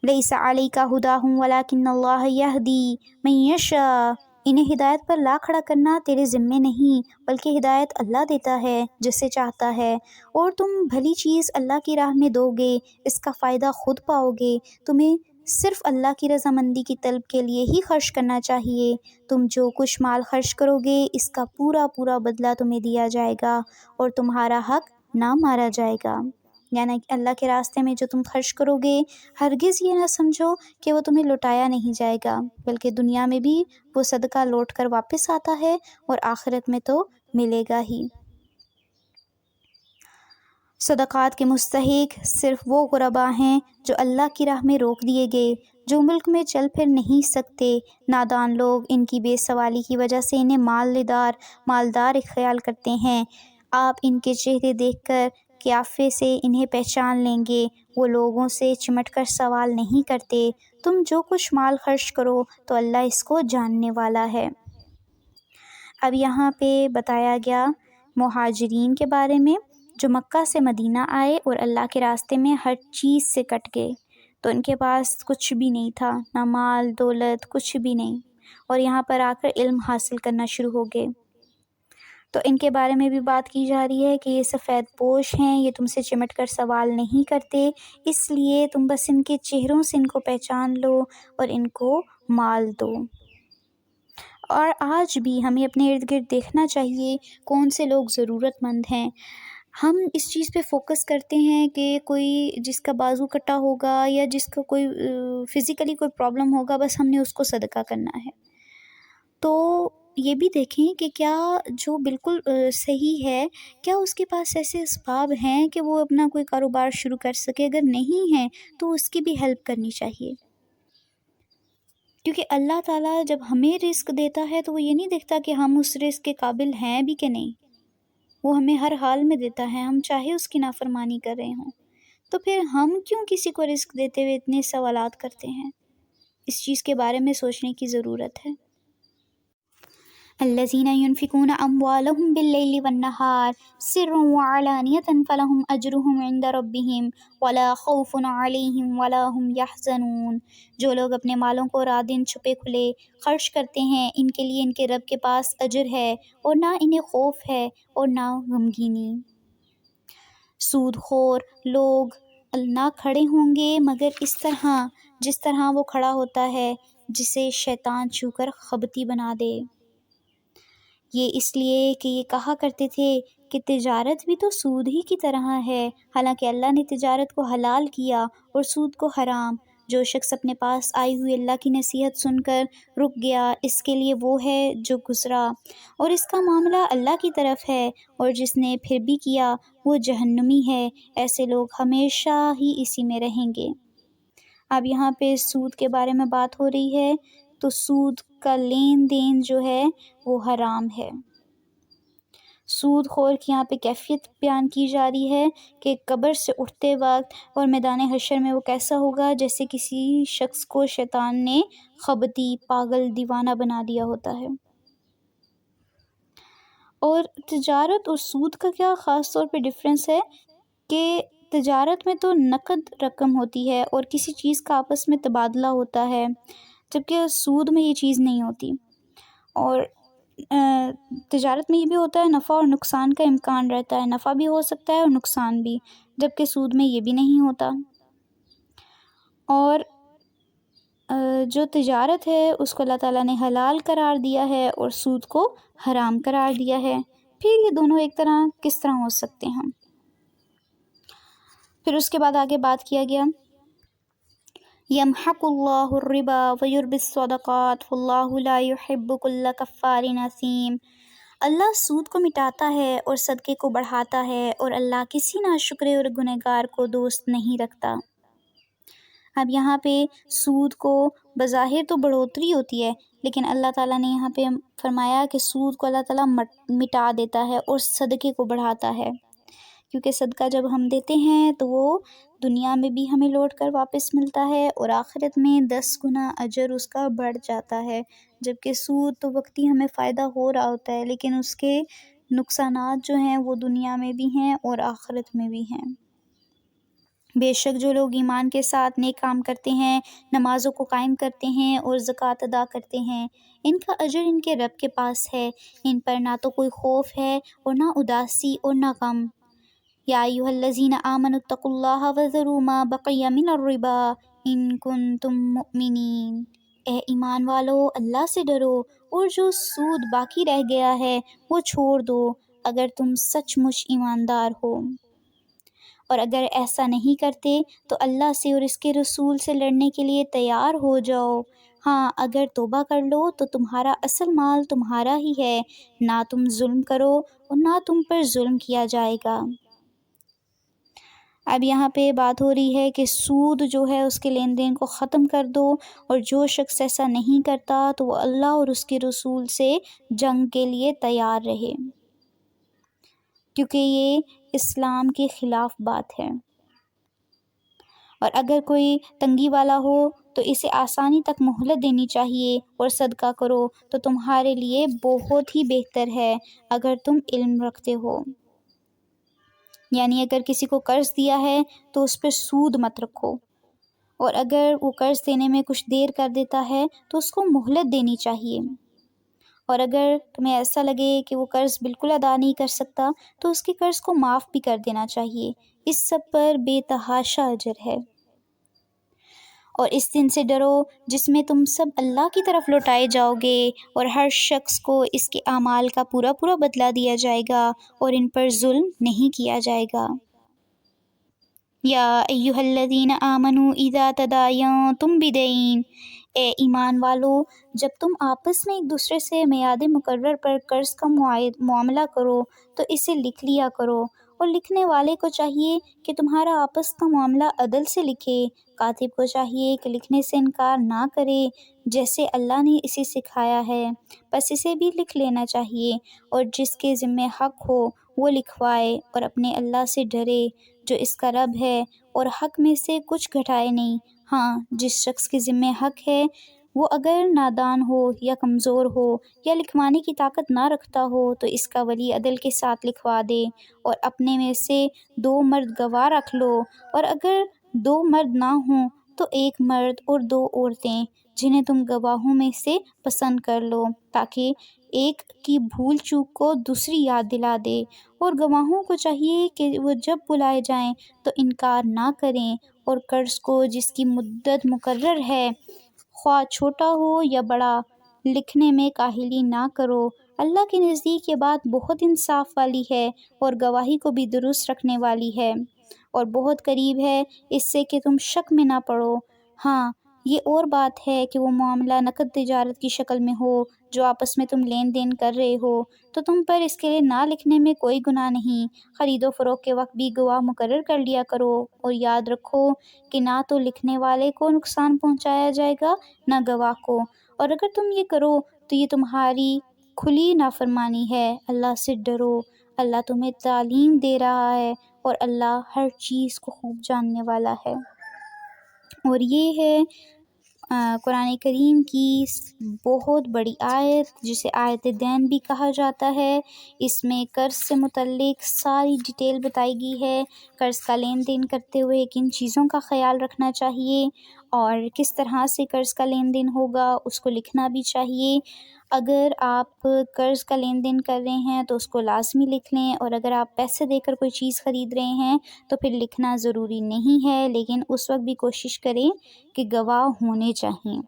لیس علیک ھداھم ولکن اللہ یہدی من یشاء۔ انہیں ہدایت پر لا کھڑا کرنا تیرے ذمے نہیں، بلکہ ہدایت اللہ دیتا ہے جسے چاہتا ہے، اور تم بھلی چیز اللہ کی راہ میں دو گے اس کا فائدہ خود پاؤ گے۔ تمہیں صرف اللہ کی رضامندی کی طلب کے لیے ہی خرچ کرنا چاہیے۔ تم جو کچھ مال خرچ کرو گے اس کا پورا پورا بدلہ تمہیں دیا جائے گا، اور تمہارا حق نہ مارا جائے گا۔ یعنی اللہ کے راستے میں جو تم خرچ کرو گے ہرگز یہ نہ سمجھو کہ وہ تمہیں لوٹایا نہیں جائے گا، بلکہ دنیا میں بھی وہ صدقہ لوٹ کر واپس آتا ہے، اور آخرت میں تو ملے گا ہی۔ صدقات کے مستحق صرف وہ غربا ہیں جو اللہ کی راہ میں روک دیے گئے، جو ملک میں چل پھر نہیں سکتے۔ نادان لوگ ان کی بے سوالی کی وجہ سے انہیں مالدار خیال کرتے ہیں۔ آپ ان کے چہرے دیکھ کر قیافے سے انہیں پہچان لیں گے، وہ لوگوں سے چمٹ کر سوال نہیں کرتے۔ تم جو کچھ مال خرچ کرو تو اللہ اس کو جاننے والا ہے۔ اب یہاں پہ بتایا گیا مہاجرین کے بارے میں جو مکہ سے مدینہ آئے اور اللہ کے راستے میں ہر چیز سے کٹ گئے، تو ان کے پاس کچھ بھی نہیں تھا، نہ مال دولت، کچھ بھی نہیں، اور یہاں پر آ کر علم حاصل کرنا شروع ہو گئے۔ تو ان کے بارے میں بھی بات کی جا رہی ہے کہ یہ سفید پوش ہیں، یہ تم سے چمٹ کر سوال نہیں کرتے، اس لیے تم بس ان کے چہروں سے ان کو پہچان لو اور ان کو مال دو۔ اور آج بھی ہمیں اپنے ارد گرد دیکھنا چاہیے کون سے لوگ ضرورت مند ہیں۔ ہم اس چیز پہ فوکس کرتے ہیں کہ کوئی جس کا بازو کٹا ہوگا یا جس کا کوئی فزیکلی کوئی پرابلم ہوگا، بس ہم نے اس کو صدقہ کرنا ہے۔ تو یہ بھی دیکھیں کہ کیا جو بالکل صحیح ہے، کیا اس کے پاس ایسے اسباب ہیں کہ وہ اپنا کوئی کاروبار شروع کر سکے؟ اگر نہیں ہیں تو اس کی بھی ہیلپ کرنی چاہیے، کیونکہ اللہ تعالیٰ جب ہمیں رزق دیتا ہے تو وہ یہ نہیں دیکھتا کہ ہم اس رزق کے قابل ہیں بھی کہ نہیں، وہ ہمیں ہر حال میں دیتا ہے، ہم چاہے اس کی نافرمانی کر رہے ہوں۔ تو پھر ہم کیوں کسی کو رزق دیتے ہوئے اتنے سوالات کرتے ہیں؟ اس چیز کے بارے میں سوچنے کی ضرورت ہے۔ الذين ينفقون أموالهم بالليل والنهار سرا وعلانية فلهم أجرهم عند ربهم ولا خوف عليهم ولا هم يحزنون۔ جو لوگ اپنے مالوں کو رات دن چھپے کھلے خرچ کرتے ہیں، ان کے لیے ان کے رب کے پاس اجر ہے اور نہ انہیں خوف ہے اور نہ غمگینی۔ سود خور لوگ نہ کھڑے ہوں گے مگر اس طرح جس طرح وہ کھڑا ہوتا ہے جسے شیطان چھو کر خبتی بنا دے۔ یہ اس لیے کہ یہ کہا کرتے تھے کہ تجارت بھی تو سود ہی کی طرح ہے، حالانکہ اللہ نے تجارت کو حلال کیا اور سود کو حرام۔ جو شخص اپنے پاس آئی ہوئی اللہ کی نصیحت سن کر رک گیا، اس کے لیے وہ ہے جو گزرا، اور اس کا معاملہ اللہ کی طرف ہے، اور جس نے پھر بھی کیا وہ جہنمی ہے۔ ایسے لوگ ہمیشہ ہی اسی میں رہیں گے۔ اب یہاں پہ سود کے بارے میں بات ہو رہی ہے، تو سود کا لین دین جو ہے وہ حرام ہے۔ سود خور کی یہاں پہ کیفیت بیان کی جا رہی ہے کہ قبر سے اٹھتے وقت اور میدان حشر میں وہ کیسا ہوگا، جیسے کسی شخص کو شیطان نے خبتی، پاگل، دیوانہ بنا دیا ہوتا ہے۔ اور تجارت اور سود کا کیا خاص طور پہ ڈفرینس ہے کہ تجارت میں تو نقد رقم ہوتی ہے اور کسی چیز کا آپس میں تبادلہ ہوتا ہے، جبکہ سود میں یہ چیز نہیں ہوتی۔ اور تجارت میں یہ بھی ہوتا ہے، نفع اور نقصان کا امکان رہتا ہے، نفع بھی ہو سکتا ہے اور نقصان بھی، جبکہ سود میں یہ بھی نہیں ہوتا۔ اور جو تجارت ہے اس کو اللہ تعالیٰ نے حلال قرار دیا ہے اور سود کو حرام قرار دیا ہے۔ پھر یہ دونوں ایک طرح کس طرح ہو سکتے ہیں؟ پھر اس کے بعد آگے بات کیا گیا یمحق اللہ الربا ویربی الصدقات واللہ لا يحب كل کفار اثیم۔ اللہ سود کو مٹاتا ہے اور صدقے کو بڑھاتا ہے، اور اللہ کسی ناشکرے اور گنہگار کو دوست نہیں رکھتا۔ اب یہاں پہ سود کو بظاہر تو بڑھوتری ہوتی ہے، لیکن اللہ تعالیٰ نے یہاں پہ فرمایا کہ سود کو اللہ تعالیٰ مٹا دیتا ہے اور صدقے کو بڑھاتا ہے، کیونکہ صدقہ جب ہم دیتے ہیں تو وہ دنیا میں بھی ہمیں لوٹ کر واپس ملتا ہے اور آخرت میں 10 گنا اجر اس کا بڑھ جاتا ہے، جبکہ سود تو وقتی ہمیں فائدہ ہو رہا ہوتا ہے، لیکن اس کے نقصانات جو ہیں وہ دنیا میں بھی ہیں اور آخرت میں بھی ہیں۔ بے شک جو لوگ ایمان کے ساتھ نیک کام کرتے ہیں، نمازوں کو قائم کرتے ہیں اور زکوٰۃ ادا کرتے ہیں، ان کا اجر ان کے رب کے پاس ہے، ان پر نہ تو کوئی خوف ہے اور نہ اداسی اور نہ غم۔ یا ایھا الذین آمنوا اتقوا اللہ وذروا ما بقی من الربا ان کنتم مؤمنین۔ اے ایمان والو، اللہ سے ڈرو اور جو سود باقی رہ گیا ہے وہ چھوڑ دو اگر تم سچ مچ ایماندار ہو۔ اور اگر ایسا نہیں کرتے تو اللہ سے اور اس کے رسول سے لڑنے کے لیے تیار ہو جاؤ۔ ہاں، اگر توبہ کر لو تو تمہارا اصل مال تمہارا ہی ہے، نہ تم ظلم کرو اور نہ تم پر ظلم کیا جائے گا۔ اب یہاں پہ بات ہو رہی ہے کہ سود جو ہے اس کے لین دین کو ختم کر دو، اور جو شخص ایسا نہیں کرتا تو وہ اللہ اور اس کے رسول سے جنگ کے لیے تیار رہے، کیونکہ یہ اسلام کے خلاف بات ہے۔ اور اگر کوئی تنگی والا ہو تو اسے آسانی تک مہلت دینی چاہیے اور صدقہ کرو تو تمہارے لیے بہت ہی بہتر ہے اگر تم علم رکھتے ہو۔ یعنی اگر کسی کو قرض دیا ہے تو اس پر سود مت رکھو، اور اگر وہ قرض دینے میں کچھ دیر کر دیتا ہے تو اس کو مہلت دینی چاہیے، اور اگر تمہیں ایسا لگے کہ وہ قرض بالکل ادا نہیں کر سکتا تو اس کے قرض کو معاف بھی کر دینا چاہیے۔ اس سب پر بے تحاشا اجر ہے۔ اور اس دن سے ڈرو جس میں تم سب اللہ کی طرف لوٹائے جاؤ گے، اور ہر شخص کو اس کے اعمال کا پورا پورا بدلہ دیا جائے گا، اور ان پر ظلم نہیں کیا جائے گا۔ یا ایھا الذین آمنوا اذا تداینتم بدین، اے ایمان والو جب تم آپس میں ایک دوسرے سے میعاد مقرر پر قرض کا معاملہ کرو تو اسے لکھ لیا کرو، اور لکھنے والے کو چاہیے کہ تمہارا آپس کا معاملہ عدل سے لکھے، کاتب کو چاہیے کہ لکھنے سے انکار نہ کرے جیسے اللہ نے اسے سکھایا ہے، بس اسے بھی لکھ لینا چاہیے، اور جس کے ذمہ حق ہو وہ لکھوائے، اور اپنے اللہ سے ڈرے جو اس کا رب ہے، اور حق میں سے کچھ گھٹائے نہیں۔ ہاں، جس شخص کے ذمہ حق ہے وہ اگر نادان ہو یا کمزور ہو یا لکھوانے کی طاقت نہ رکھتا ہو تو اس کا ولی عدل کے ساتھ لکھوا دے، اور اپنے میں سے 2 مرد گواہ رکھ لو، اور اگر 2 مرد نہ ہوں تو 1 مرد اور 2 عورتیں جنہیں تم گواہوں میں سے پسند کر لو، تاکہ ایک کی بھول چوک کو دوسری یاد دلا دے، اور گواہوں کو چاہیے کہ وہ جب بلائے جائیں تو انکار نہ کریں، اور قرض کو جس کی مدت مقرر ہے خواہ چھوٹا ہو یا بڑا لکھنے میں کاہلی نہ کرو، اللہ کے نزدیک یہ بات بہت انصاف والی ہے اور گواہی کو بھی درست رکھنے والی ہے، اور بہت قریب ہے اس سے کہ تم شک میں نہ پڑو۔ ہاں، یہ اور بات ہے کہ وہ معاملہ نقد تجارت کی شکل میں ہو جو آپس میں تم لین دین کر رہے ہو تو تم پر اس کے لیے نہ لکھنے میں کوئی گناہ نہیں، خرید و فروخت کے وقت بھی گواہ مقرر کر لیا کرو، اور یاد رکھو کہ نہ تو لکھنے والے کو نقصان پہنچایا جائے گا نہ گواہ کو، اور اگر تم یہ کرو تو یہ تمہاری کھلی نافرمانی ہے۔ اللہ سے ڈرو، اللہ تمہیں تعلیم دے رہا ہے، اور اللہ ہر چیز کو خوب جاننے والا ہے۔ اور یہ ہے قرآن کریم کی بہت بڑی آیت جسے آیت دین بھی کہا جاتا ہے۔ اس میں قرض سے متعلق ساری ڈیٹیل بتائی گئی ہے، قرض کا لین دین کرتے ہوئے کن چیزوں کا خیال رکھنا چاہیے، اور کس طرح سے قرض کا لین دین ہوگا اس کو لکھنا بھی چاہیے۔ اگر آپ قرض کا لین دین کر رہے ہیں تو اس کو لازمی لکھ لیں، اور اگر آپ پیسے دے کر کوئی چیز خرید رہے ہیں تو پھر لکھنا ضروری نہیں ہے، لیکن اس وقت بھی کوشش کریں کہ گواہ ہونے چاہئیں۔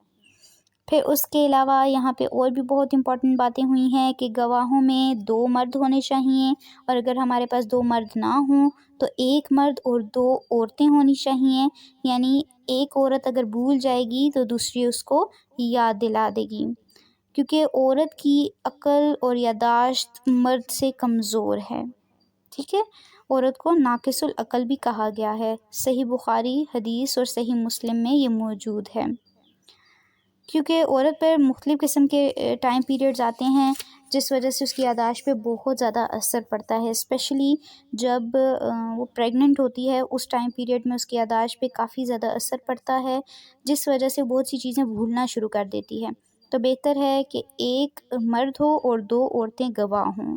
پھر اس کے علاوہ یہاں پہ اور بھی بہت امپورٹنٹ باتیں ہوئی ہیں کہ گواہوں میں 2 مرد ہونے چاہئیں، اور اگر ہمارے پاس 2 مرد نہ ہوں تو 1 مرد اور 2 عورتیں ہونی چاہئیں، یعنی ایک عورت اگر بھول جائے گی تو دوسری اس کو یاد دلا دے گی، کیونکہ عورت کی عقل اور یادداشت مرد سے کمزور ہے، ٹھیک ہے؟ عورت کو ناقص العقل بھی کہا گیا ہے، صحیح بخاری حدیث اور صحیح مسلم میں یہ موجود ہے، کیونکہ عورت پر مختلف قسم کے ٹائم پیریڈز آتے ہیں جس وجہ سے اس کی یادداشت پہ بہت زیادہ اثر پڑتا ہے، اسپیشلی جب وہ پریگننٹ ہوتی ہے، اس ٹائم پیریڈ میں اس کی یادداشت پہ کافی زیادہ اثر پڑتا ہے، جس وجہ سے بہت سی چیزیں بھولنا شروع کر دیتی ہے۔ تو بہتر ہے کہ 1 مرد ہو اور 2 عورتیں گواہ ہوں۔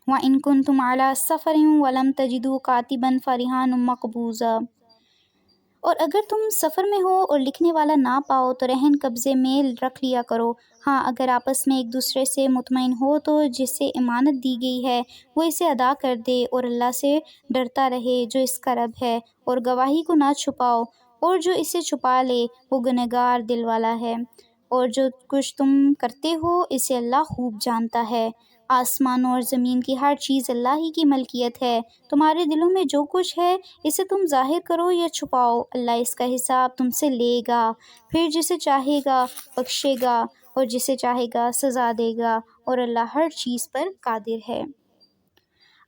وَإِن كُنتُمْ عَلَىٰ سَفَرٍ وَلَمْ تَجِدُوا كَاتِبًا فَرِهَانٌ مَّقْبُوضَةٌ، اور اگر تم سفر میں ہو اور لکھنے والا نہ پاؤ تو رہن قبضے میں رکھ لیا کرو۔ ہاں، اگر آپس میں ایک دوسرے سے مطمئن ہو تو جسے امانت دی گئی ہے وہ اسے ادا کر دے، اور اللہ سے ڈرتا رہے جو اس کا رب ہے، اور گواہی کو نہ چھپاؤ، اور جو اسے چھپا لے وہ گنہگار دل والا ہے، اور جو کچھ تم کرتے ہو اسے اللہ خوب جانتا ہے۔ آسمانوں اور زمین کی ہر چیز اللہ ہی کی ملکیت ہے، تمہارے دلوں میں جو کچھ ہے اسے تم ظاہر کرو یا چھپاؤ، اللہ اس کا حساب تم سے لے گا، پھر جسے چاہے گا بخشے گا اور جسے چاہے گا سزا دے گا، اور اللہ ہر چیز پر قادر ہے۔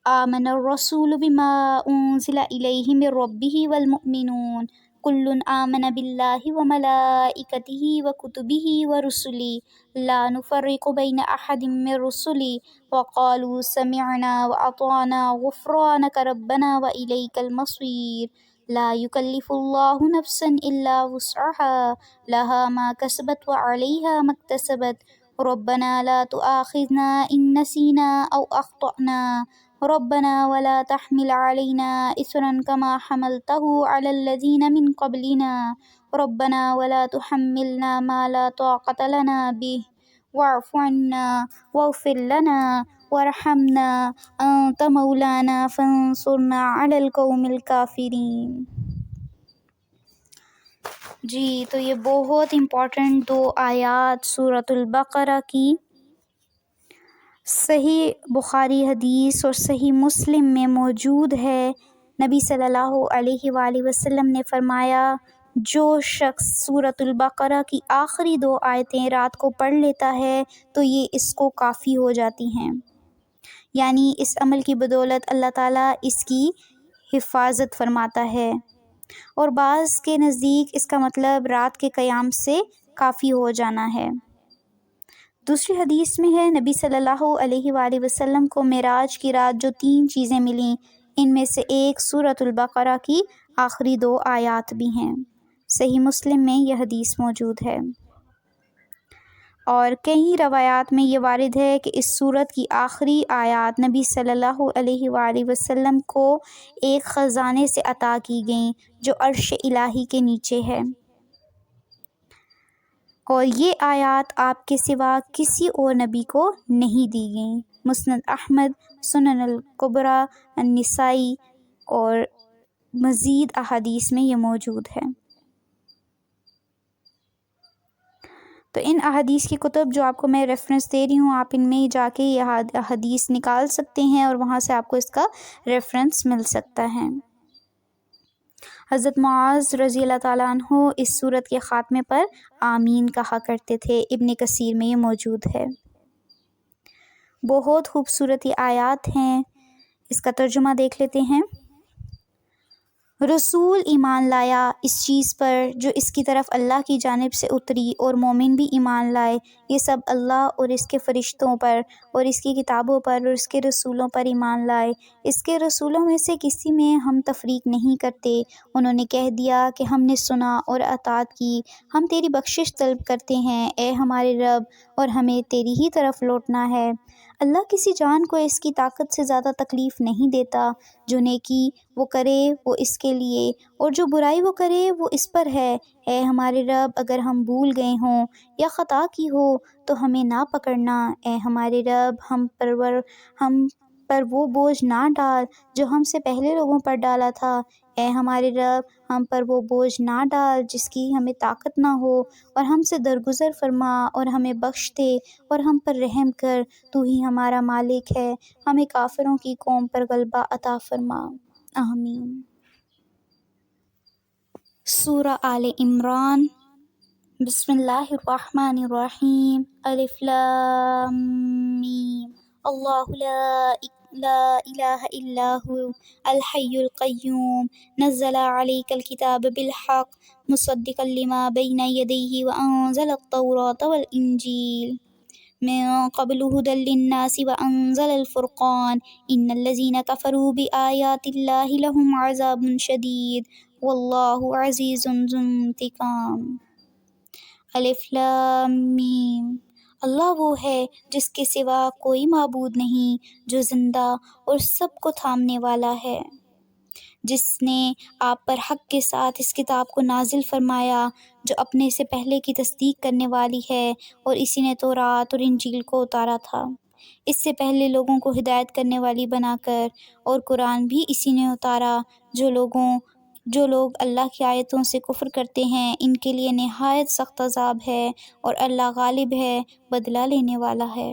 آمن الرسول بما انزل الیہ من ربہ والمؤمنون کل آمن باللہ وملائکتہ وکتبہ ورسلہ لا نفرق بین احد من رسلہ وقالوا سمعنا واطعنا غفرانک ربنا والیک المصیر۔ لا یکلف اللہ نفسا الا وسعها لها ما کسبت وعلیہا ما اکتسبت ربنا لا تؤاخذنا ان نسینا او اخطأنا ربنا ولا تحمل علينا إصرا كما حملته على الذين من قبلنا ربنا ولا تحملنا ما لا طاقة لنا به واعف عنا واغفر لنا وارحمنا أنت مولانا فانصرنا على القوم الكافرين۔ جی، تو یہ بہت امپورٹنٹ 2 آیات سورۃ البقرہ کی صحیح بخاری حدیث اور صحیح مسلم میں موجود ہے۔ نبی صلی اللہ علیہ وآلہ وسلم نے فرمایا، جو شخص سورۃ البقرہ کی آخری 2 آیتیں رات کو پڑھ لیتا ہے تو یہ اس کو کافی ہو جاتی ہیں، یعنی اس عمل کی بدولت اللہ تعالیٰ اس کی حفاظت فرماتا ہے، اور بعض کے نزدیک اس کا مطلب رات کے قیام سے کافی ہو جانا ہے۔ دوسری حدیث میں ہے، نبی صلی اللہ علیہ وآلہ وسلم کو معراج کی رات جو 3 چیزیں ملیں، ان میں سے ایک سورۃ البقرہ کی آخری 2 آیات بھی ہیں۔ صحیح مسلم میں یہ حدیث موجود ہے، اور کئی روایات میں یہ وارد ہے کہ اس سورت کی آخری آیات نبی صلی اللہ علیہ وآلہ وسلم کو ایک خزانے سے عطا کی گئیں جو عرش الہی کے نیچے ہے، اور یہ آیات آپ کے سوا کسی اور نبی کو نہیں دی گئیں۔ مسند احمد، سنن الکبریٰ، النسائی اور مزید احادیث میں یہ موجود ہے۔ تو ان احادیث کی کتب جو آپ کو میں ریفرنس دے رہی ہوں، آپ ان میں جا کے یہ حدیث نکال سکتے ہیں اور وہاں سے آپ کو اس کا ریفرنس مل سکتا ہے۔ حضرت معاذ رضی اللہ تعالیٰ عنہ اس سورت کے خاتمے پر آمین کہا کرتے تھے، ابن کثیر میں یہ موجود ہے۔ بہت خوبصورت یہ آیات ہیں، اس کا ترجمہ دیکھ لیتے ہیں۔ رسول ایمان لایا اس چیز پر جو اس کی طرف اللہ کی جانب سے اتری، اور مومن بھی ایمان لائے، یہ سب اللہ اور اس کے فرشتوں پر اور اس کی کتابوں پر اور اس کے رسولوں پر ایمان لائے، اس کے رسولوں میں سے کسی میں ہم تفریق نہیں کرتے، انہوں نے کہہ دیا کہ ہم نے سنا اور اطاعت کی، ہم تیری بخشش طلب کرتے ہیں اے ہمارے رب، اور ہمیں تیری ہی طرف لوٹنا ہے۔ اللہ کسی جان کو اس کی طاقت سے زیادہ تکلیف نہیں دیتا، جو نیکی وہ کرے وہ اس کے لیے، اور جو برائی وہ کرے وہ اس پر ہے۔ اے ہمارے رب، اگر ہم بھول گئے ہوں یا خطا کی ہو تو ہمیں نہ پکڑنا، اے ہمارے رب، ہم پر وہ بوجھ نہ ڈال جو ہم سے پہلے لوگوں پر ڈالا تھا، اے ہمارے رب، ہم پر وہ بوجھ نہ ڈال جس کی ہمیں طاقت نہ ہو، اور ہم سے درگزر فرما اور ہمیں بخش دے اور ہم پر رحم کر، تو ہی ہمارا مالک ہے، ہمیں کافروں کی قوم پر غلبہ عطا فرما، آمین۔ سورہ آل عمران، بسم اللہ الرحمن الرحیم، الف لام میم، اللہ لا الہ الا هو الحی القیوم نزل علیک الکتاب بالحق مصدقا لما بین یدیہ وانزل التوراۃ والانجیل من قبل هدى للناس وانزل الفرقان ان الذین کفروا بآیات اللہ لهم عذاب شدید واللہ عزیز ذو انتقام۔ الف لام میم، اللہ وہ ہے جس کے سوا کوئی معبود نہیں، جو زندہ اور سب کو تھامنے والا ہے، جس نے آپ پر حق کے ساتھ اس کتاب کو نازل فرمایا جو اپنے سے پہلے کی تصدیق کرنے والی ہے، اور اسی نے تورات اور انجیل کو اتارا تھا اس سے پہلے لوگوں کو ہدایت کرنے والی بنا کر، اور قرآن بھی اسی نے اتارا۔ جو لوگ اللہ کی آیتوں سے کفر کرتے ہیں ان کے لیے نہایت سخت عذاب ہے، اور اللہ غالب ہے، بدلہ لینے والا ہے۔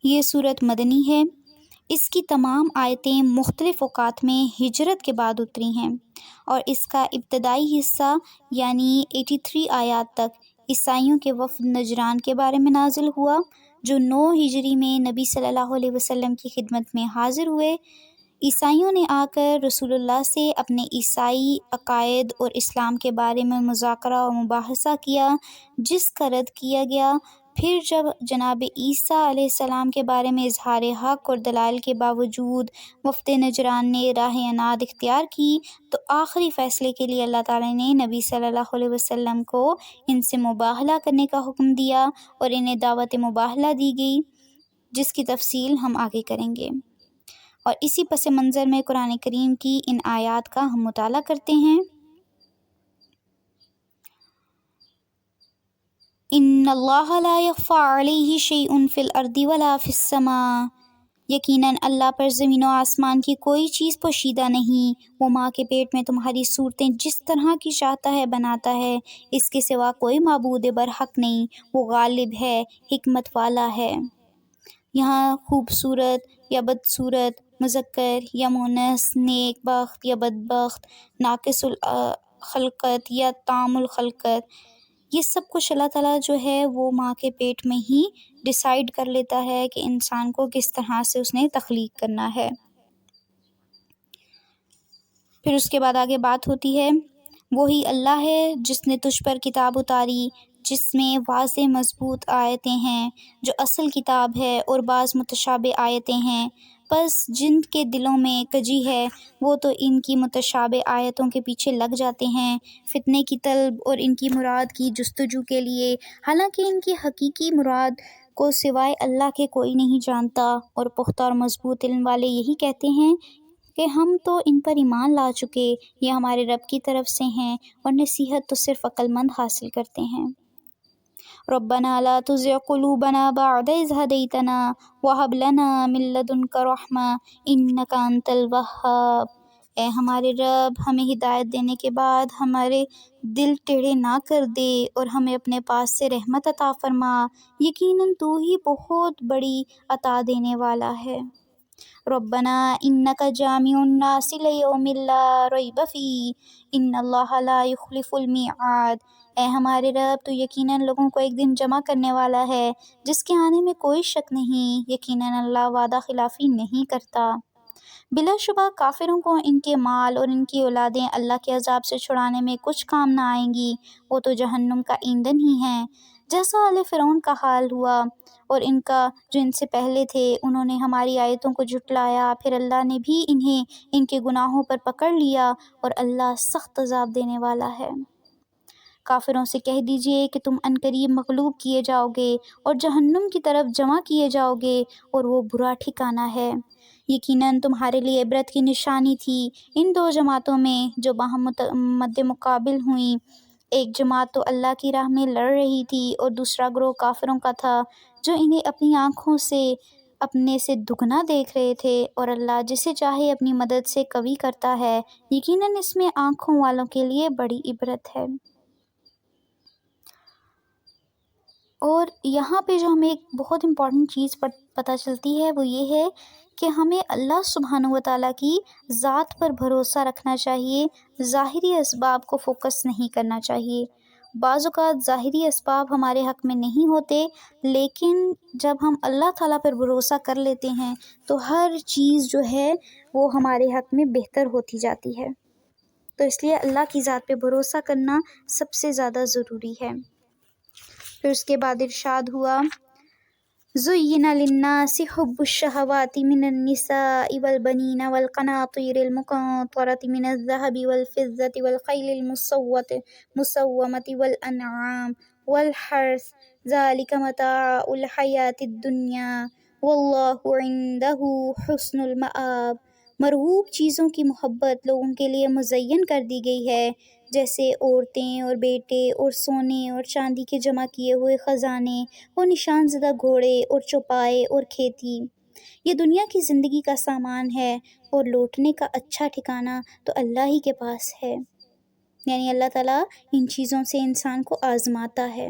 یہ سورت مدنی ہے، اس کی تمام آیتیں مختلف اوقات میں ہجرت کے بعد اتری ہیں، اور اس کا ابتدائی حصہ یعنی 83 آیات تک عیسائیوں کے وفد نجران کے بارے میں نازل ہوا، جو 9 ہجری میں نبی صلی اللہ علیہ وسلم کی خدمت میں حاضر ہوئے۔ عیسائیوں نے آ کر رسول اللہ سے اپنے عیسائی عقائد اور اسلام کے بارے میں مذاکرہ و مباحثہ کیا، جس کا رد کیا گیا۔ پھر جب جناب عیسیٰ علیہ السلام کے بارے میں اظہار حق اور دلائل کے باوجود وفد نجران نے راہ عناد اختیار کی، تو آخری فیصلے کے لیے اللہ تعالیٰ نے نبی صلی اللہ علیہ وسلم کو ان سے مباہلہ کرنے کا حکم دیا، اور انہیں دعوت مباہلہ دی گئی، جس کی تفصیل ہم آگے کریں گے۔ اور اسی پس منظر میں قرآن کریم کی ان آیات کا ہم مطالعہ کرتے ہیں۔ ان اللہ لا یخفی علیہ شیء فی الارض ولا فی السماء یقیناً اللہ پر زمین و آسمان کی کوئی چیز پوشیدہ نہیں، وہ ماں کے پیٹ میں تمہاری صورتیں جس طرح کی چاہتا ہے بناتا ہے، اس کے سوا کوئی معبود برحق نہیں، وہ غالب ہے، حکمت والا ہے۔ یہاں خوبصورت یا بدصورت، مذکر یا مؤنث، نیک بخت یا بدبخت، ناقص الخلقت یا تام الخلقت، یہ سب کچھ اللہ تعالیٰ جو ہے وہ ماں کے پیٹ میں ہی ڈیسائیڈ کر لیتا ہے کہ انسان کو کس طرح سے اس نے تخلیق کرنا ہے۔ پھر اس کے بعد آگے بات ہوتی ہے، وہی اللہ ہے جس نے تجھ پر کتاب اتاری جس میں واضح مضبوط آیتیں ہیں، جو اصل کتاب ہے، اور بعض متشابہ آیتیں ہیں، پس جن کے دلوں میں کجی ہے وہ تو ان کی متشابہ آیتوں کے پیچھے لگ جاتے ہیں، فتنے کی طلب اور ان کی مراد کی جستجو کے لیے، حالانکہ ان کی حقیقی مراد کو سوائے اللہ کے کوئی نہیں جانتا، اور پختہ اور مضبوط علم والے یہی کہتے ہیں کہ ہم تو ان پر ایمان لا چکے، یہ ہمارے رب کی طرف سے ہیں، اور نصیحت تو صرف عقل مند حاصل کرتے ہیں۔ ربنا لا تزغ قلوبنا بعد إذ هديتنا وهب لنا من لدنك رحمة إنك أنت الوهاب۔ اے ہمارے رب، ہمیں ہدایت دینے کے بعد ہمارے دل ٹیڑھے نہ کر دے، اور ہمیں اپنے پاس سے رحمت عطا فرما، یقیناً تو ہی بہت بڑی عطا دینے والا ہے۔ ربنا انک جامع الناس لیوم لا ریب فیہ ان اللہ لا یخلف المیعاد۔ اے ہمارے رب، تو یقیناً لوگوں کو ایک دن جمع کرنے والا ہے جس کے آنے میں کوئی شک نہیں، یقیناً اللہ وعدہ خلافی نہیں کرتا۔ بلا شبہ کافروں کو ان کے مال اور ان کی اولادیں اللہ کے عذاب سے چھڑانے میں کچھ کام نہ آئیں گی، وہ تو جہنم کا ایندھن ہی ہیں، جیسا آل فرعون کا حال ہوا، اور ان کا جو ان سے پہلے تھے، انہوں نے ہماری آیتوں کو جھٹلایا، پھر اللہ نے بھی انہیں ان کے گناہوں پر پکڑ لیا، اور اللہ سخت عذاب دینے والا ہے۔ کافروں سے کہہ دیجئے کہ تم عنقریب مغلوب کیے جاؤ گے اور جہنم کی طرف جمع کیے جاؤ گے، اور وہ برا ٹھکانہ ہے۔ یقیناً تمہارے لیے عبرت کی نشانی تھی ان دو جماعتوں میں جو باہم مد مقابل ہوئیں، ایک جماعت تو اللہ کی راہ میں لڑ رہی تھی، اور دوسرا گروہ کافروں کا تھا جو انہیں اپنی آنکھوں سے اپنے سے دگنا دیکھ رہے تھے، اور اللہ جسے چاہے اپنی مدد سے قوی کرتا ہے، یقیناً اس میں آنکھوں والوں کے لیے بڑی عبرت ہے۔ اور یہاں پہ جو ہمیں ایک بہت امپورٹنٹ چیز پتہ چلتی ہے وہ یہ ہے کہ ہمیں اللہ سبحانہ و تعالیٰ کی ذات پر بھروسہ رکھنا چاہیے، ظاہری اسباب کو فوکس نہیں کرنا چاہیے۔ بعض اوقات ظاہری اسباب ہمارے حق میں نہیں ہوتے، لیکن جب ہم اللہ تعالیٰ پر بھروسہ کر لیتے ہیں تو ہر چیز جو ہے وہ ہمارے حق میں بہتر ہوتی جاتی ہے۔ تو اس لیے اللہ کی ذات پہ بھروسہ کرنا سب سے زیادہ ضروری ہے۔ پھر اس کے بعد ارشاد ہوا، زُيِّنَ لِلنَّاسِ حُبُّ الشَّهَوَاتِ مِنَ النِّسَاءِ وَالْبَنِينَ وَالْقَنَاطِيرِ الْمُقَنطَرَةِ مِنَ الذَّهَبِ وَالْفِضَّةِ وَالْخَيْلِ الْمُسَوَّمَةِ وَالْأَنْعَامِ وَالْحَرْثِ ذَلِكَ مَتَاعُ الْحَيَاةِ الدُّنْيَا وَاللَّهُ عِندَهُ حُسْنُ الْمَآبِ۔ مرغوب چیزوں کی محبت لوگوں کے لیے مزین کر دی گئی ہے، جیسے عورتیں اور بیٹے اور سونے اور چاندی کے جمع کیے ہوئے خزانے اور نشان زدہ گھوڑے اور چوپائے اور کھیتی، یہ دنیا کی زندگی کا سامان ہے، اور لوٹنے کا اچھا ٹھکانہ تو اللہ ہی کے پاس ہے۔ یعنی اللہ تعالیٰ ان چیزوں سے انسان کو آزماتا ہے۔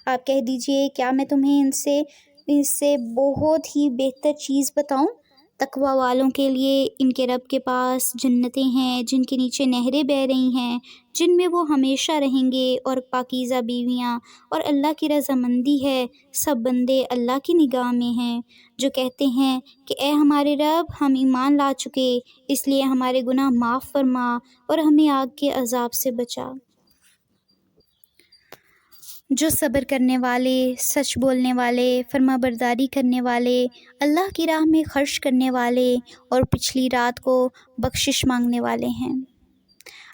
آپ کہہ دیجئے، کیا میں تمہیں ان سے بہت ہی بہتر چیز بتاؤں؟ تقوی والوں کے لیے ان کے رب کے پاس جنتیں ہیں جن کے نیچے نہریں بہہ رہی ہیں، جن میں وہ ہمیشہ رہیں گے، اور پاکیزہ بیویاں، اور اللہ کی رضامندی ہے۔ سب بندے اللہ کی نگاہ میں ہیں جو کہتے ہیں کہ اے ہمارے رب، ہم ایمان لا چکے، اس لیے ہمارے گناہ معاف فرما اور ہمیں آگ کے عذاب سے بچا۔ جو صبر کرنے والے، سچ بولنے والے، فرما برداری کرنے والے، اللہ کی راہ میں خرچ کرنے والے، اور پچھلی رات کو بخشش مانگنے والے ہیں۔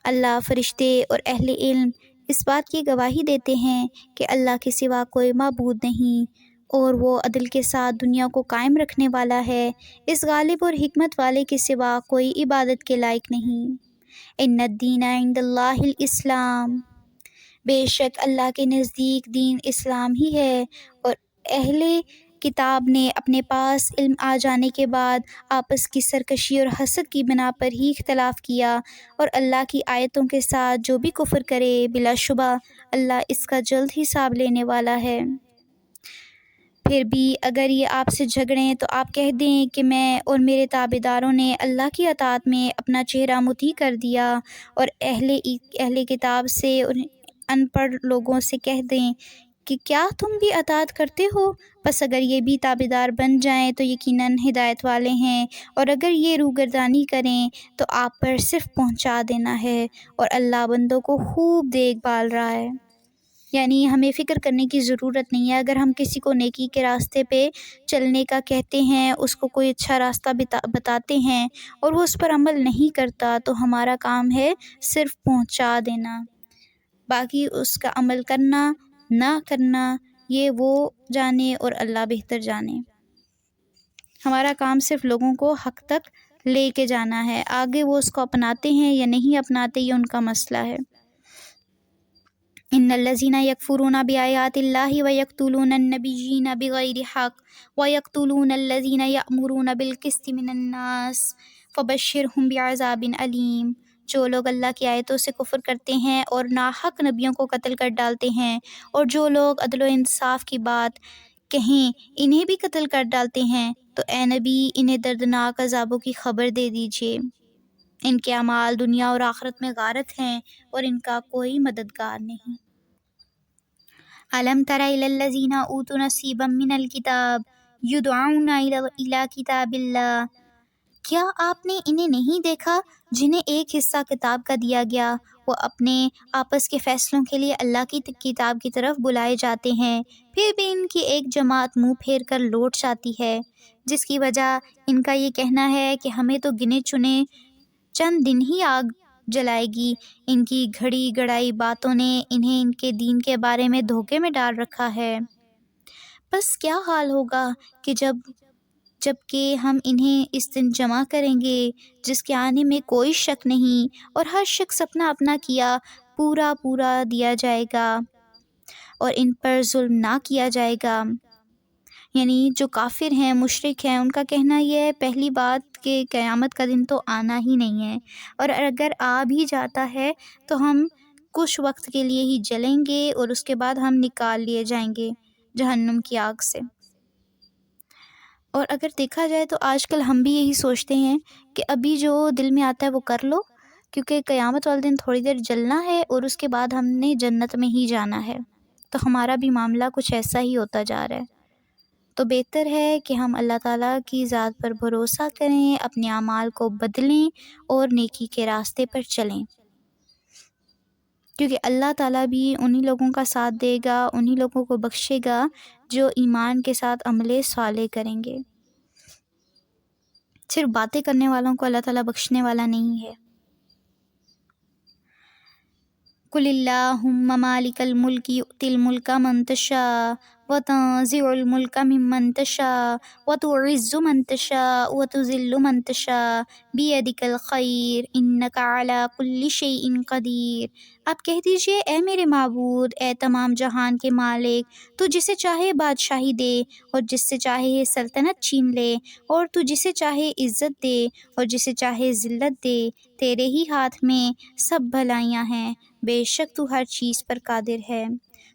اللہ، فرشتے اور اہل علم اس بات کی گواہی دیتے ہیں کہ اللہ کے سوا کوئی معبود نہیں، اور وہ عدل کے ساتھ دنیا کو قائم رکھنے والا ہے، اس غالب اور حکمت والے کے سوا کوئی عبادت کے لائق نہیں۔ ان الدین عند اللہ الاسلام، بے شک اللہ کے نزدیک دین اسلام ہی ہے، اور اہل کتاب نے اپنے پاس علم آ جانے کے بعد آپس کی سرکشی اور حسد کی بنا پر ہی اختلاف کیا، اور اللہ کی آیتوں کے ساتھ جو بھی کفر کرے بلا شبہ اللہ اس کا جلد حساب لینے والا ہے۔ پھر بھی اگر یہ آپ سے جھگڑیں تو آپ کہہ دیں کہ میں اور میرے تابعداروں نے اللہ کی اطاعت میں اپنا چہرہ مطیع کر دیا، اور اہل کتاب سے اور ان پڑھ لوگوں سے کہہ دیں کہ کیا تم بھی اطاعت کرتے ہو؟ بس اگر یہ بھی تابعدار بن جائیں تو یقیناً ہدایت والے ہیں، اور اگر یہ روگردانی کریں تو آپ پر صرف پہنچا دینا ہے، اور اللہ بندوں کو خوب دیکھ بھال رہا ہے۔ یعنی ہمیں فکر کرنے کی ضرورت نہیں ہے۔ اگر ہم کسی کو نیکی کے راستے پہ چلنے کا کہتے ہیں، اس کو کوئی اچھا راستہ بتاتے ہیں اور وہ اس پر عمل نہیں کرتا، تو ہمارا کام ہے صرف پہنچا دینا، باقی اس کا عمل کرنا نہ کرنا یہ وہ جانے اور اللہ بہتر جانے۔ ہمارا کام صرف لوگوں کو حق تک لے کے جانا ہے، آگے وہ اس کو اپناتے ہیں یا نہیں اپناتے یہ ان کا مسئلہ ہے۔ ان الذین یکفرون بآیات اللہ ویقتلون النبیین بغیر حق ویقتلون الذین یأمرون بالقسط من الناس فبشرہم بعذاب علیم۔ جو لوگ اللہ کی آیتوں سے کفر کرتے ہیں اور ناحق نبیوں کو قتل کر ڈالتے ہیں، اور جو لوگ عدل و انصاف کی بات کہیں انہیں بھی قتل کر ڈالتے ہیں، تو اے نبی انہیں دردناک عذابوں کی خبر دے دیجیے۔ ان کے اعمال دنیا اور آخرت میں غارت ہیں اور ان کا کوئی مددگار نہیں۔ الم تر الی الذین اوتوا نصیبا من الکتاب یدعون الی کتاب اللہ۔ کیا آپ نے انہیں نہیں دیکھا جنہیں ایک حصہ کتاب کا دیا گیا، وہ اپنے آپس کے فیصلوں کے لیے اللہ کی کتاب کی طرف بلائے جاتے ہیں، پھر بھی ان کی ایک جماعت منہ پھیر کر لوٹ جاتی ہے، جس کی وجہ ان کا یہ کہنا ہے کہ ہمیں تو گنے چنے چند دن ہی آگ جلائے گی۔ ان کی گھڑی گڑائی باتوں نے انہیں ان کے دین کے بارے میں دھوکے میں ڈال رکھا ہے۔ بس کیا حال ہوگا کہ جب کہ ہم انہیں اس دن جمع کریں گے جس کے آنے میں کوئی شک نہیں، اور ہر شخص اپنا اپنا کیا پورا دیا جائے گا، اور ان پر ظلم نہ کیا جائے گا۔ یعنی جو کافر ہیں، مشرک ہیں، ان کا کہنا یہ ہے پہلی بات کہ قیامت کا دن تو آنا ہی نہیں ہے، اور اگر آ بھی جاتا ہے تو ہم کچھ وقت کے لیے ہی جلیں گے اور اس کے بعد ہم نکال لیے جائیں گے جہنم کی آگ سے۔ اور اگر دیکھا جائے تو آج کل ہم بھی یہی سوچتے ہیں کہ ابھی جو دل میں آتا ہے وہ کر لو، کیونکہ قیامت والے دن تھوڑی دیر جلنا ہے اور اس کے بعد ہم نے جنت میں ہی جانا ہے، تو ہمارا بھی معاملہ کچھ ایسا ہی ہوتا جا رہا ہے۔ تو بہتر ہے کہ ہم اللہ تعالیٰ کی ذات پر بھروسہ کریں، اپنے اعمال کو بدلیں اور نیکی کے راستے پر چلیں، کیونکہ اللہ تعالیٰ بھی انہی لوگوں کا ساتھ دے گا، انہی لوگوں کو بخشے گا جو ایمان کے ساتھ عمل صالح کریں گے۔ صرف باتیں کرنے والوں کو اللہ تعالیٰ بخشنے والا نہیں ہے۔ قل اللہم مالک الملک یؤتی الملک من تشاء وتنزع الملک ممن تشاء وتعز من تشاء وتذل من تشاء بیدک الخیر انک علی کل شیء قدیر۔ آپ کہہ دیجئے اے میرے معبود، اے تمام جہان کے مالک، تو جسے چاہے بادشاہی دے اور جس سے چاہے سلطنت چھین لے، اور تو جسے چاہے عزت دے اور جسے چاہے ذلت دے، تیرے ہی ہاتھ میں سب بھلائیاں ہیں، بے شک تو ہر چیز پر قادر ہے۔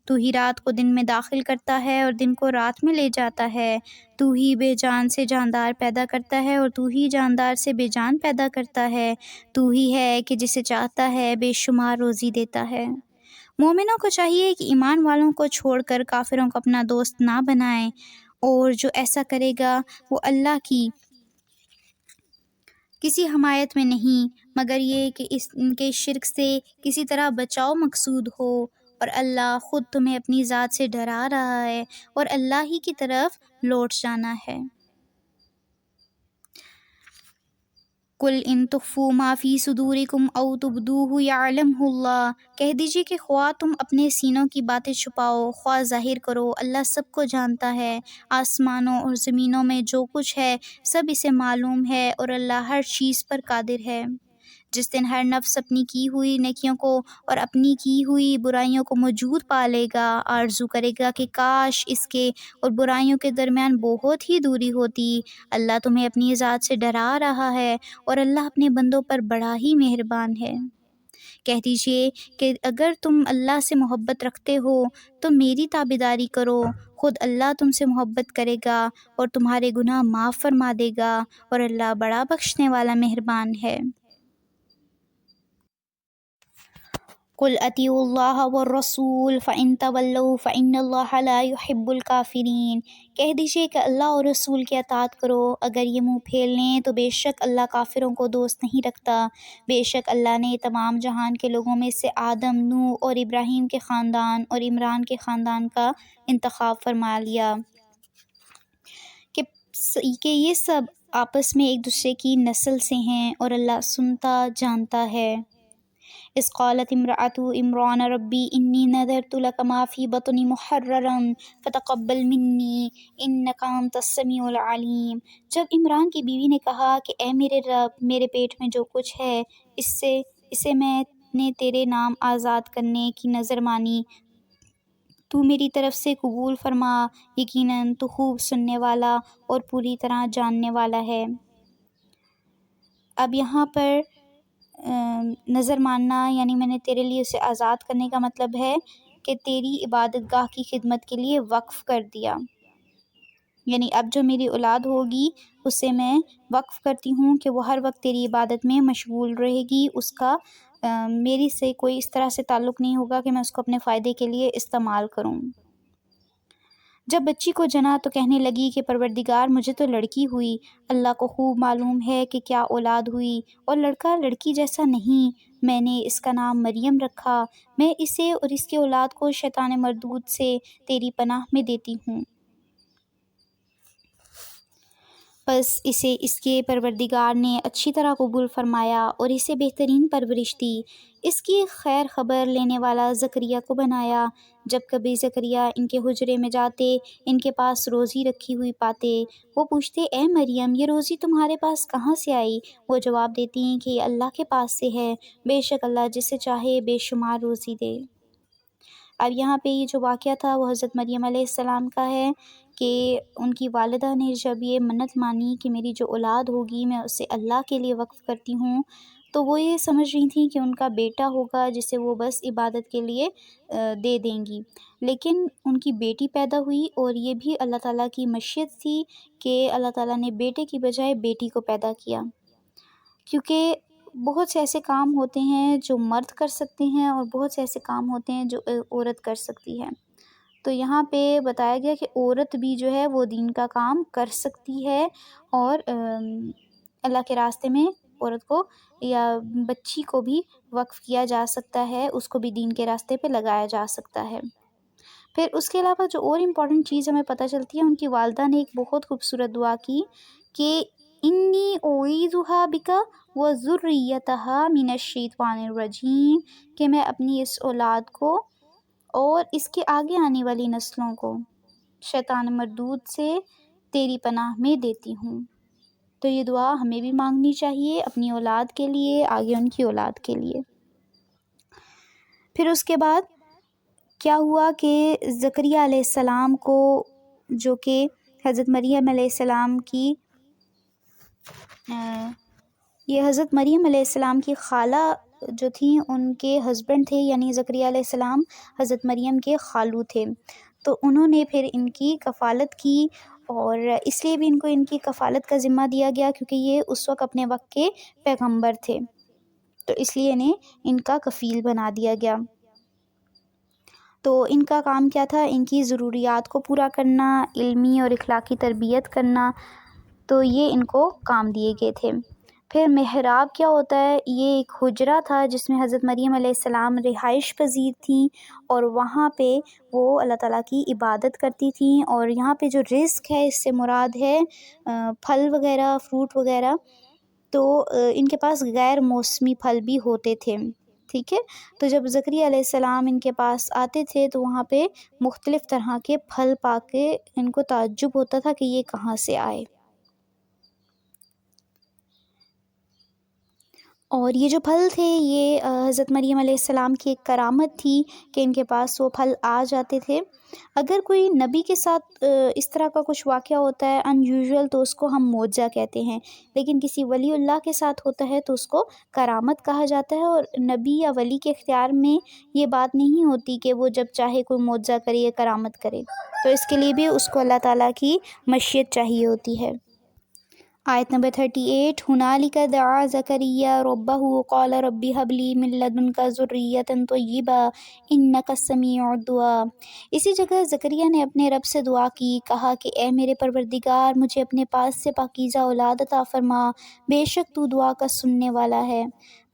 تو ہی رات کو دن میں داخل کرتا ہے اور دن کو رات میں لے جاتا ہے، تو ہی بے جان سے جاندار پیدا کرتا ہے اور تو ہی جاندار سے بے جان پیدا کرتا ہے، تو ہی ہے کہ جسے چاہتا ہے بے شمار روزی دیتا ہے۔ مومنوں کو چاہیے کہ ایمان والوں کو چھوڑ کر کافروں کو اپنا دوست نہ بنائیں، اور جو ایسا کرے گا وہ اللہ کی کسی حمایت میں نہیں، مگر یہ کہ ان کے شرک سے کسی طرح بچاؤ مقصود ہو، اور اللہ خود تمہیں اپنی ذات سے ڈرا رہا ہے اور اللہ ہی کی طرف لوٹ جانا ہے۔ قل ان تخفوا ما فی صدورکم او تبدوہ یعلمہ اللہ۔ کہہ دیجئے کہ خواہ تم اپنے سینوں کی باتیں چھپاؤ، خواہ ظاہر کرو، اللہ سب کو جانتا ہے۔ آسمانوں اور زمینوں میں جو کچھ ہے سب اسے معلوم ہے، اور اللہ ہر چیز پر قادر ہے۔ جس دن ہر نفس اپنی کی ہوئی نیکیوں کو اور اپنی کی ہوئی برائیوں کو موجود پا لے گا، آرزو کرے گا کہ کاش اس کے اور برائیوں کے درمیان بہت ہی دوری ہوتی۔ اللہ تمہیں اپنی ذات سے ڈرا رہا ہے اور اللہ اپنے بندوں پر بڑا ہی مہربان ہے۔ کہہ دیجئے کہ اگر تم اللہ سے محبت رکھتے ہو تو میری تابعداری کرو، خود اللہ تم سے محبت کرے گا اور تمہارے گناہ معاف فرما دے گا، اور اللہ بڑا بخشنے والا مہربان ہے۔ قُلْ اطیعوا اللہ والرسول فإن تولوا فإن اللہ لا يحب الکافرین۔ کہہ دیجئے کہ اللہ اور رسول کی اطاعت کرو، اگر یہ منہ پھیر لیں تو بے شک اللہ کافروں کو دوست نہیں رکھتا۔ بے شک اللہ نے تمام جہان کے لوگوں میں سے آدم، نوح اور ابراہیم کے خاندان اور عمران کے خاندان کا انتخاب فرما لیا کہ یہ سب آپس میں ایک دوسرے کی نسل سے ہیں، اور اللہ سنتا جانتا ہے۔ اذ قالت امرأة عمران ربی انی نذرت لک ما فی بطنی محررا فتقبل منی انک انت السمیع العلیم۔ جب عمران کی بیوی نے کہا کہ اے میرے رب، میرے پیٹ میں جو کچھ ہے اسے میں نے تیرے نام آزاد کرنے کی نظر مانی، تو میری طرف سے قبول فرما، یقیناً تو خوب سننے والا اور پوری طرح جاننے والا ہے۔ اب یہاں پر نظر ماننا یعنی میں نے تیرے لیے اسے آزاد کرنے کا مطلب ہے کہ تیری عبادت گاہ کی خدمت کے لیے وقف کر دیا، یعنی اب جو میری اولاد ہوگی اسے میں وقف کرتی ہوں کہ وہ ہر وقت تیری عبادت میں مشغول رہے گی، اس کا میری سے کوئی اس طرح سے تعلق نہیں ہوگا کہ میں اس کو اپنے فائدے کے لیے استعمال کروں۔ جب بچی کو جنا تو کہنے لگی کہ پروردگار مجھے تو لڑکی ہوئی، اللہ کو خوب معلوم ہے کہ کیا اولاد ہوئی، اور لڑکا لڑکی جیسا نہیں، میں نے اس کا نام مریم رکھا، میں اسے اور اس کی اولاد کو شیطان مردود سے تیری پناہ میں دیتی ہوں۔ پس اسے اس کے پروردگار نے اچھی طرح قبول فرمایا اور اسے بہترین پرورش دی۔ اس کی خیر خبر لینے والا زکریا کو بنایا۔ جب کبھی زکریا ان کے حجرے میں جاتے، ان کے پاس روزی رکھی ہوئی پاتے، وہ پوچھتے اے مریم، یہ روزی تمہارے پاس کہاں سے آئی؟ وہ جواب دیتی ہیں کہ یہ اللہ کے پاس سے ہے، بے شک اللہ جسے چاہے بے شمار روزی دے۔ اب یہاں پہ یہ جو واقعہ تھا وہ حضرت مریم علیہ السلام کا ہے کہ ان کی والدہ نے جب یہ منت مانی کہ میری جو اولاد ہوگی میں اسے اللہ کے لیے وقف کرتی ہوں، تو وہ یہ سمجھ رہی تھیں کہ ان کا بیٹا ہوگا جسے وہ بس عبادت کے لیے دے دیں گی، لیکن ان کی بیٹی پیدا ہوئی، اور یہ بھی اللہ تعالیٰ کی مشیت تھی کہ اللہ تعالیٰ نے بیٹے کی بجائے بیٹی کو پیدا کیا، کیونکہ بہت سے ایسے کام ہوتے ہیں جو مرد کر سکتے ہیں اور بہت سے ایسے کام ہوتے ہیں جو عورت کر سکتی ہے۔ تو یہاں پہ بتایا گیا کہ عورت بھی جو ہے وہ دین کا کام کر سکتی ہے، اور اللہ کے راستے میں عورت کو یا بچی کو بھی وقف کیا جا سکتا ہے، اس کو بھی دین کے راستے پہ لگایا جا سکتا ہے۔ پھر اس کے علاوہ جو اور امپورٹنٹ چیز ہمیں پتہ چلتی ہے، ان کی والدہ نے ایک بہت خوبصورت دعا کی کہ انی اعیذھا بک وذریتھا من الشیطان الرجیم، کہ میں اپنی اس اولاد کو اور اس کے آگے آنے والی نسلوں کو شیطان مردود سے تیری پناہ میں دیتی ہوں۔ تو یہ دعا ہمیں بھی مانگنی چاہیے اپنی اولاد کے لیے، آگے ان کی اولاد کے لیے۔ پھر اس کے بعد کیا ہوا کہ زکریا علیہ السلام کو، جو کہ حضرت مریم علیہ السلام کی حضرت مریم علیہ السلام کی خالہ جو تھیں ان کے ہسبینڈ تھے، یعنی زکریا علیہ السلام حضرت مریم کے خالو تھے، تو انہوں نے پھر ان کی کفالت کی، اور اس لیے بھی ان کو ان کی کفالت کا ذمہ دیا گیا کیونکہ یہ اس وقت اپنے وقت کے پیغمبر تھے، تو اس لیے انہیں ان کا کفیل بنا دیا گیا۔ تو ان کا کام کیا تھا؟ ان کی ضروریات کو پورا کرنا، علمی اور اخلاقی تربیت کرنا، تو یہ ان کو کام دیے گئے تھے۔ پھر محراب کیا ہوتا ہے؟ یہ ایک حجرہ تھا جس میں حضرت مریم علیہ السلام رہائش پذیر تھیں، اور وہاں پہ وہ اللہ تعالیٰ کی عبادت کرتی تھیں، اور یہاں پہ جو رزق ہے اس سے مراد ہے پھل وغیرہ، فروٹ وغیرہ، تو ان کے پاس غیر موسمی پھل بھی ہوتے تھے، ٹھیک ہے؟ تو جب زکریا علیہ السلام ان کے پاس آتے تھے تو وہاں پہ مختلف طرح کے پھل پا کے ان کو تعجب ہوتا تھا کہ یہ کہاں سے آئے۔ اور یہ جو پھل تھے یہ حضرت مریم علیہ السلام کی ایک کرامت تھی کہ ان کے پاس وہ پھل آ جاتے تھے۔ اگر کوئی نبی کے ساتھ اس طرح کا کچھ واقعہ ہوتا ہے ان یوزول تو اس کو ہم معجزہ کہتے ہیں، لیکن کسی ولی اللہ کے ساتھ ہوتا ہے تو اس کو کرامت کہا جاتا ہے۔ اور نبی یا ولی کے اختیار میں یہ بات نہیں ہوتی کہ وہ جب چاہے کوئی معجزہ کرے یا کرامت کرے، تو اس کے لیے بھی اس کو اللہ تعالیٰ کی مشیت چاہیے ہوتی ہے۔ آیت نمبر 38 ہنالک دعا زکریا ربہ قال رب ہب لی من لدنک ذریۃ طیبہ انک السمیع الدعاء۔ اسی جگہ زکریا نے اپنے رب سے دعا کی، کہا کہ اے میرے پروردگار مجھے اپنے پاس سے پاکیزہ اولاد عطا فرما، بے شک تو دعا کا سننے والا ہے۔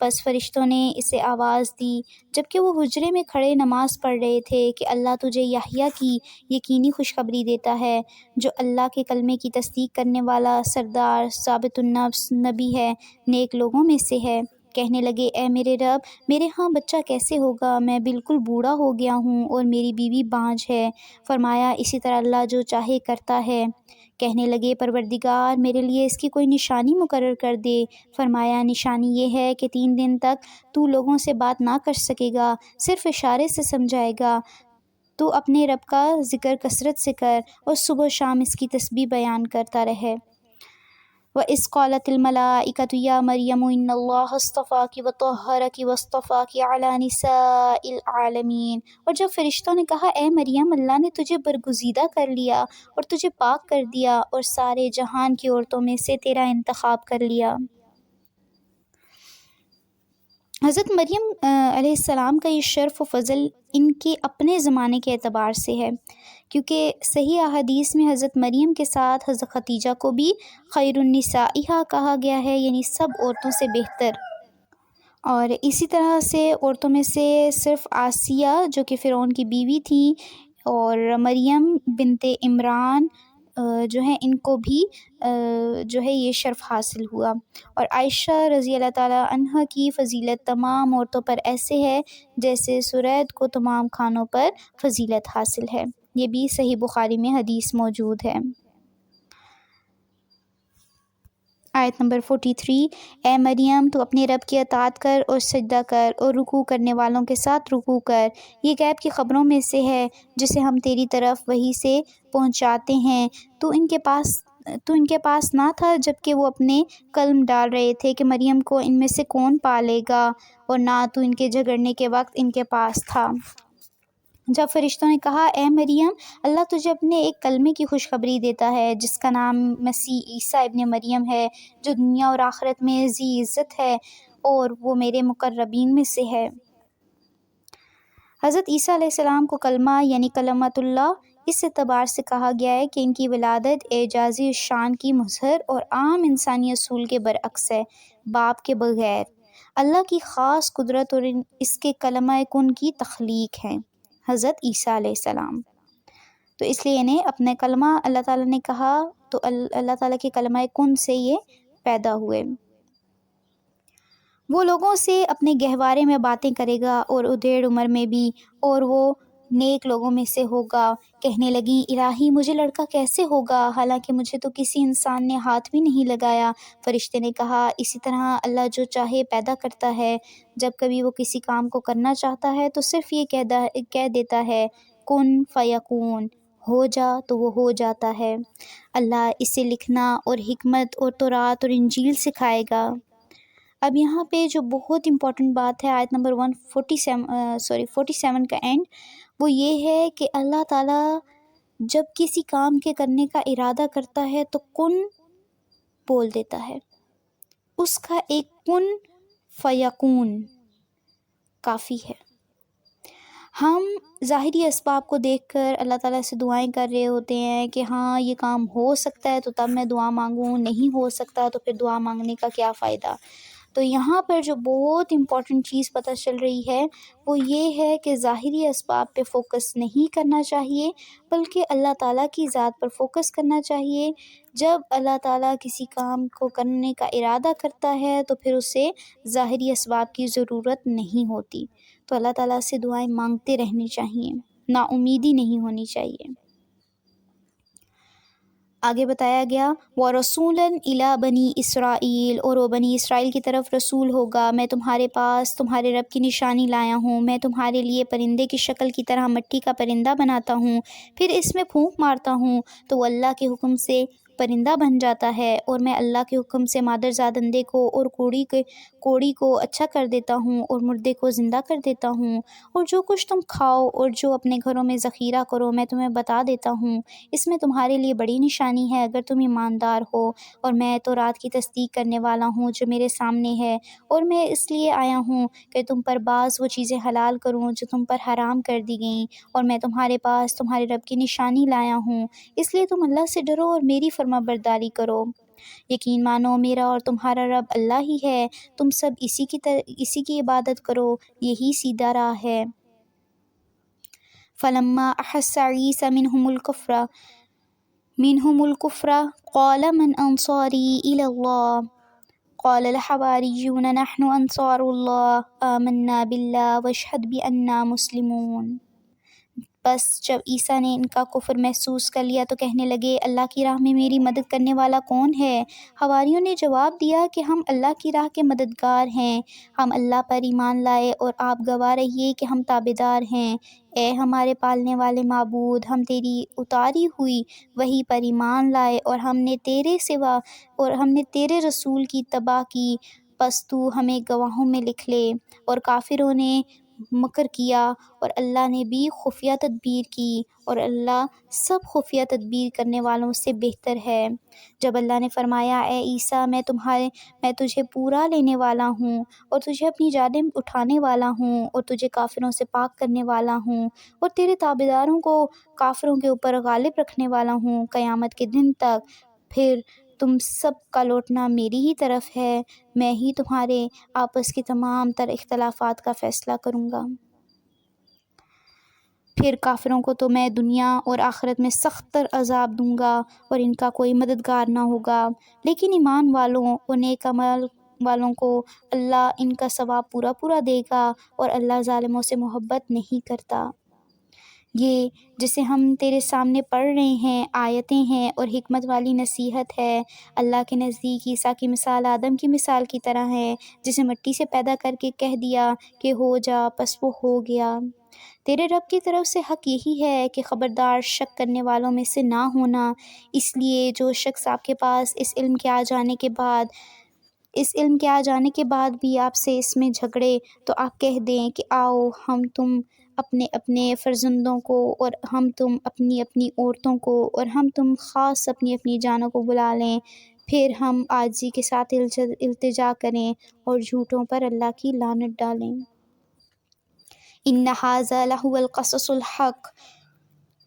پس فرشتوں نے اسے آواز دی جبکہ وہ حجرے میں کھڑے نماز پڑھ رہے تھے کہ اللہ تجھے یحییٰ کی یقینی خوشخبری دیتا ہے جو اللہ کے کلمے کی تصدیق کرنے والا سردار ثابت النفس نبی ہے، نیک لوگوں میں سے ہے۔ کہنے لگے اے میرے رب میرے ہاں بچہ کیسے ہوگا، میں بالکل بوڑھا ہو گیا ہوں اور میری بیوی بانجھ ہے۔ فرمایا اسی طرح اللہ جو چاہے کرتا ہے۔ کہنے لگے پروردگار میرے لیے اس کی کوئی نشانی مقرر کر دے۔ فرمایا نشانی یہ ہے کہ 3 دن تک تو لوگوں سے بات نہ کر سکے گا، صرف اشارے سے سمجھائے گا۔ تو اپنے رب کا ذکر کثرت سے کر اور صبح و شام اس کی تسبیح بیان کرتا رہے۔ وَإِذْ قَالَتِ الْمَلَائِكَةُ يَا مَرْيَمُ إِنَّ اللَّهَ اصْطَفَاكِ وَطَهَّرَكِ وَاصْطَفَاكِ عَلَى نِسَاءِ الْعَالَمِينَ۔ اور جب فرشتوں نے کہا اے مریم اللہ نے تجھے برگزیدہ کر لیا اور تجھے پاک کر دیا اور سارے جہان کی عورتوں میں سے تیرا انتخاب کر لیا۔ حضرت مریم علیہ السلام کا یہ شرف و فضل ان کے اپنے زمانے کے اعتبار سے ہے، کیونکہ صحیح احادیث میں حضرت مریم کے ساتھ حضرت خدیجہ کو بھی خیر النسائہ کہا گیا ہے، یعنی سب عورتوں سے بہتر۔ اور اسی طرح سے عورتوں میں سے صرف آسیہ جو کہ فرعون کی بیوی تھی اور مریم بنت عمران جو ہیں ان کو بھی جو ہے یہ شرف حاصل ہوا۔ اور عائشہ رضی اللہ تعالیٰ عنہ کی فضیلت تمام عورتوں پر ایسے ہے جیسے سرید کو تمام خانوں پر فضیلت حاصل ہے۔ یہ بھی صحیح بخاری میں حدیث موجود ہے۔ آیت نمبر 43 اے مریم تو اپنے رب کی اطاعت کر اور سجدہ کر اور رکوع کرنے والوں کے ساتھ رکوع کر، یہ غیب کی خبروں میں سے ہے جسے ہم تیری طرف وحی سے پہنچاتے ہیں۔ تو ان کے پاس نہ تھا جب کہ وہ اپنے قلم ڈال رہے تھے کہ مریم کو ان میں سے کون پالے گا، اور نہ تو ان کے جھگڑنے کے وقت ان کے پاس تھا۔ جب فرشتوں نے کہا اے مریم اللہ تجھے اپنے ایک کلمے کی خوشخبری دیتا ہے جس کا نام مسیح عیسیٰ ابن مریم ہے، جو دنیا اور آخرت میں ذی عزت ہے اور وہ میرے مقربین میں سے ہے۔ حضرت عیسیٰ علیہ السلام کو کلمہ یعنی کلمۃ اللہ اس اعتبار سے کہا گیا ہے کہ ان کی ولادت اعجازی شان کی مظہر اور عام انسانی اصول کے برعکس ہے، باپ کے بغیر اللہ کی خاص قدرت اور اس کے کلمہ کن کی تخلیق ہے حضرت عیسیٰ علیہ السلام۔ تو اس لیے انہیں اپنے کلمہ اللہ تعالیٰ نے کہا تو اللہ تعالیٰ کے کلمہ کن سے یہ پیدا ہوئے۔ وہ لوگوں سے اپنے گہوارے میں باتیں کرے گا اور ادھیڑ عمر میں بھی، اور وہ نیک لوگوں میں سے ہوگا۔ کہنے لگیں الہی مجھے لڑکا کیسے ہوگا حالانکہ مجھے تو کسی انسان نے ہاتھ بھی نہیں لگایا۔ فرشتے نے کہا اسی طرح اللہ جو چاہے پیدا کرتا ہے، جب کبھی وہ کسی کام کو کرنا چاہتا ہے تو صرف یہ کہہ دیتا ہے کن فیکون، ہو جا تو وہ ہو جاتا ہے۔ اللہ اسے لکھنا اور حکمت اور تورات اور انجیل سکھائے گا۔ اب یہاں پہ جو بہت امپورٹنٹ بات ہے آیت نمبر 47 کا اینڈ، وہ یہ ہے کہ اللہ تعالیٰ جب کسی کام کے کرنے کا ارادہ کرتا ہے تو کن بول دیتا ہے، اس کا ایک کن فیکون کافی ہے۔ ہم ظاہری اسباب کو دیکھ کر اللہ تعالیٰ سے دعائیں کر رہے ہوتے ہیں کہ ہاں یہ کام ہو سکتا ہے تو تب میں دعا مانگوں، نہیں ہو سکتا تو پھر دعا مانگنے کا کیا فائدہ۔ تو یہاں پر جو بہت امپورٹنٹ چیز پتہ چل رہی ہے وہ یہ ہے کہ ظاہری اسباب پہ فوکس نہیں کرنا چاہیے بلکہ اللہ تعالیٰ کی ذات پر فوکس کرنا چاہیے۔ جب اللہ تعالیٰ کسی کام کو کرنے کا ارادہ کرتا ہے تو پھر اسے ظاہری اسباب کی ضرورت نہیں ہوتی۔ تو اللہ تعالیٰ سے دعائیں مانگتے رہنی چاہیے، نا امیدی نہیں ہونی چاہیے۔ آگے بتایا گیا وَرَسُولًا إِلَىٰ بَنِي إِسرائیل، اور وہ بنی اسرائیل کی طرف رسول ہوگا، میں تمہارے پاس تمہارے رب کی نشانی لایا ہوں، میں تمہارے لیے پرندے کی شکل کی طرح مٹی کا پرندہ بناتا ہوں، پھر اس میں پھونک مارتا ہوں تو وہ اللہ کے حکم سے پرندہ بن جاتا ہے، اور میں اللہ کے حکم سے مادرزاد اندے کو اور کوڑی کو اچھا کر دیتا ہوں اور مردے کو زندہ کر دیتا ہوں، اور جو کچھ تم کھاؤ اور جو اپنے گھروں میں ذخیرہ کرو میں تمہیں بتا دیتا ہوں، اس میں تمہارے لیے بڑی نشانی ہے اگر تم ایماندار ہو، اور میں تو رات کی تصدیق کرنے والا ہوں جو میرے سامنے ہے، اور میں اس لیے آیا ہوں کہ تم پر بعض وہ چیزیں حلال کروں جو تم پر حرام کر دی گئیں، اور میں تمہارے پاس تمہارے رب کی نشانی لایا ہوں، اس لیے تم اللہ سے ڈرو اور میری فرما برداری کرو، یقین مانو میرا اور تمہارا رب اللہ ہی ہے، تم سب اسی کی عبادت کرو، یہی سیدھا راہ ہے۔ فَلَمَّا أَحَسَّ عِيسَىٰ مِنْهُمُ الْكُفْرَ قَالَ مَنْ أَنصَارِي إِلَى اللَّهِ قَالَ الْحَوَارِيُّونَ نَحْنُ أَنصَارُ اللَّهِ آمَنَّا بِاللَّهِ وَاشْهَدْ بِأَنَّا مُسْلِمُونَ۔ بس جب عیسیٰ نے ان کا کفر محسوس کر لیا تو کہنے لگے اللہ کی راہ میں میری مدد کرنے والا کون ہے؟ حواریوں نے جواب دیا کہ ہم اللہ کی راہ کے مددگار ہیں، ہم اللہ پر ایمان لائے اور آپ گواہ رہیے کہ ہم تابعدار ہیں۔ اے ہمارے پالنے والے معبود، ہم تیری اتاری ہوئی وحی پر ایمان لائے اور ہم نے تیرے رسول کی اتباع کی، پس تو ہمیں گواہوں میں لکھ لے۔ اور کافروں نے مکر کیا اور اللہ نے بھی خفیہ تدبیر کی، اور اللہ سب خفیہ تدبیر کرنے والوں سے بہتر ہے۔ جب اللہ نے فرمایا اے عیسیٰ میں تجھے پورا لینے والا ہوں اور تجھے اپنی جانب اٹھانے والا ہوں اور تجھے کافروں سے پاک کرنے والا ہوں اور تیرے تابعداروں کو کافروں کے اوپر غالب رکھنے والا ہوں قیامت کے دن تک، پھر تم سب کا لوٹنا میری ہی طرف ہے، میں ہی تمہارے آپس کے تمام تر اختلافات کا فیصلہ کروں گا۔ پھر کافروں کو تو میں دنیا اور آخرت میں سخت تر عذاب دوں گا اور ان کا کوئی مددگار نہ ہوگا، لیکن ایمان والوں اور نیک عمل والوں کو اللہ ان کا ثواب پورا دے گا، اور اللہ ظالموں سے محبت نہیں کرتا۔ یہ جسے ہم تیرے سامنے پڑھ رہے ہیں آیتیں ہیں اور حکمت والی نصیحت ہے۔ اللہ کے نزدیک عیسیٰ کی مثال آدم کی مثال کی طرح ہے، جسے مٹی سے پیدا کر کے کہہ دیا کہ ہو جا، پس وہ ہو گیا۔ تیرے رب کی طرف سے حق یہی ہے کہ خبردار شک کرنے والوں میں سے نہ ہونا، اس لیے جو شخص آپ کے پاس اس علم کے آ جانے کے بعد بھی آپ سے اس میں جھگڑے تو آپ کہہ دیں کہ آؤ ہم تم اپنے اپنے فرزندوں کو اور ہم تم اپنی اپنی عورتوں کو اور ہم تم خاص اپنی اپنی جانوں کو بلا لیں، پھر ہم عاجزی کے ساتھ التجا کریں اور جھوٹوں پر اللہ کی لعنت ڈالیں۔ ان ھذا لہو القصص الحق،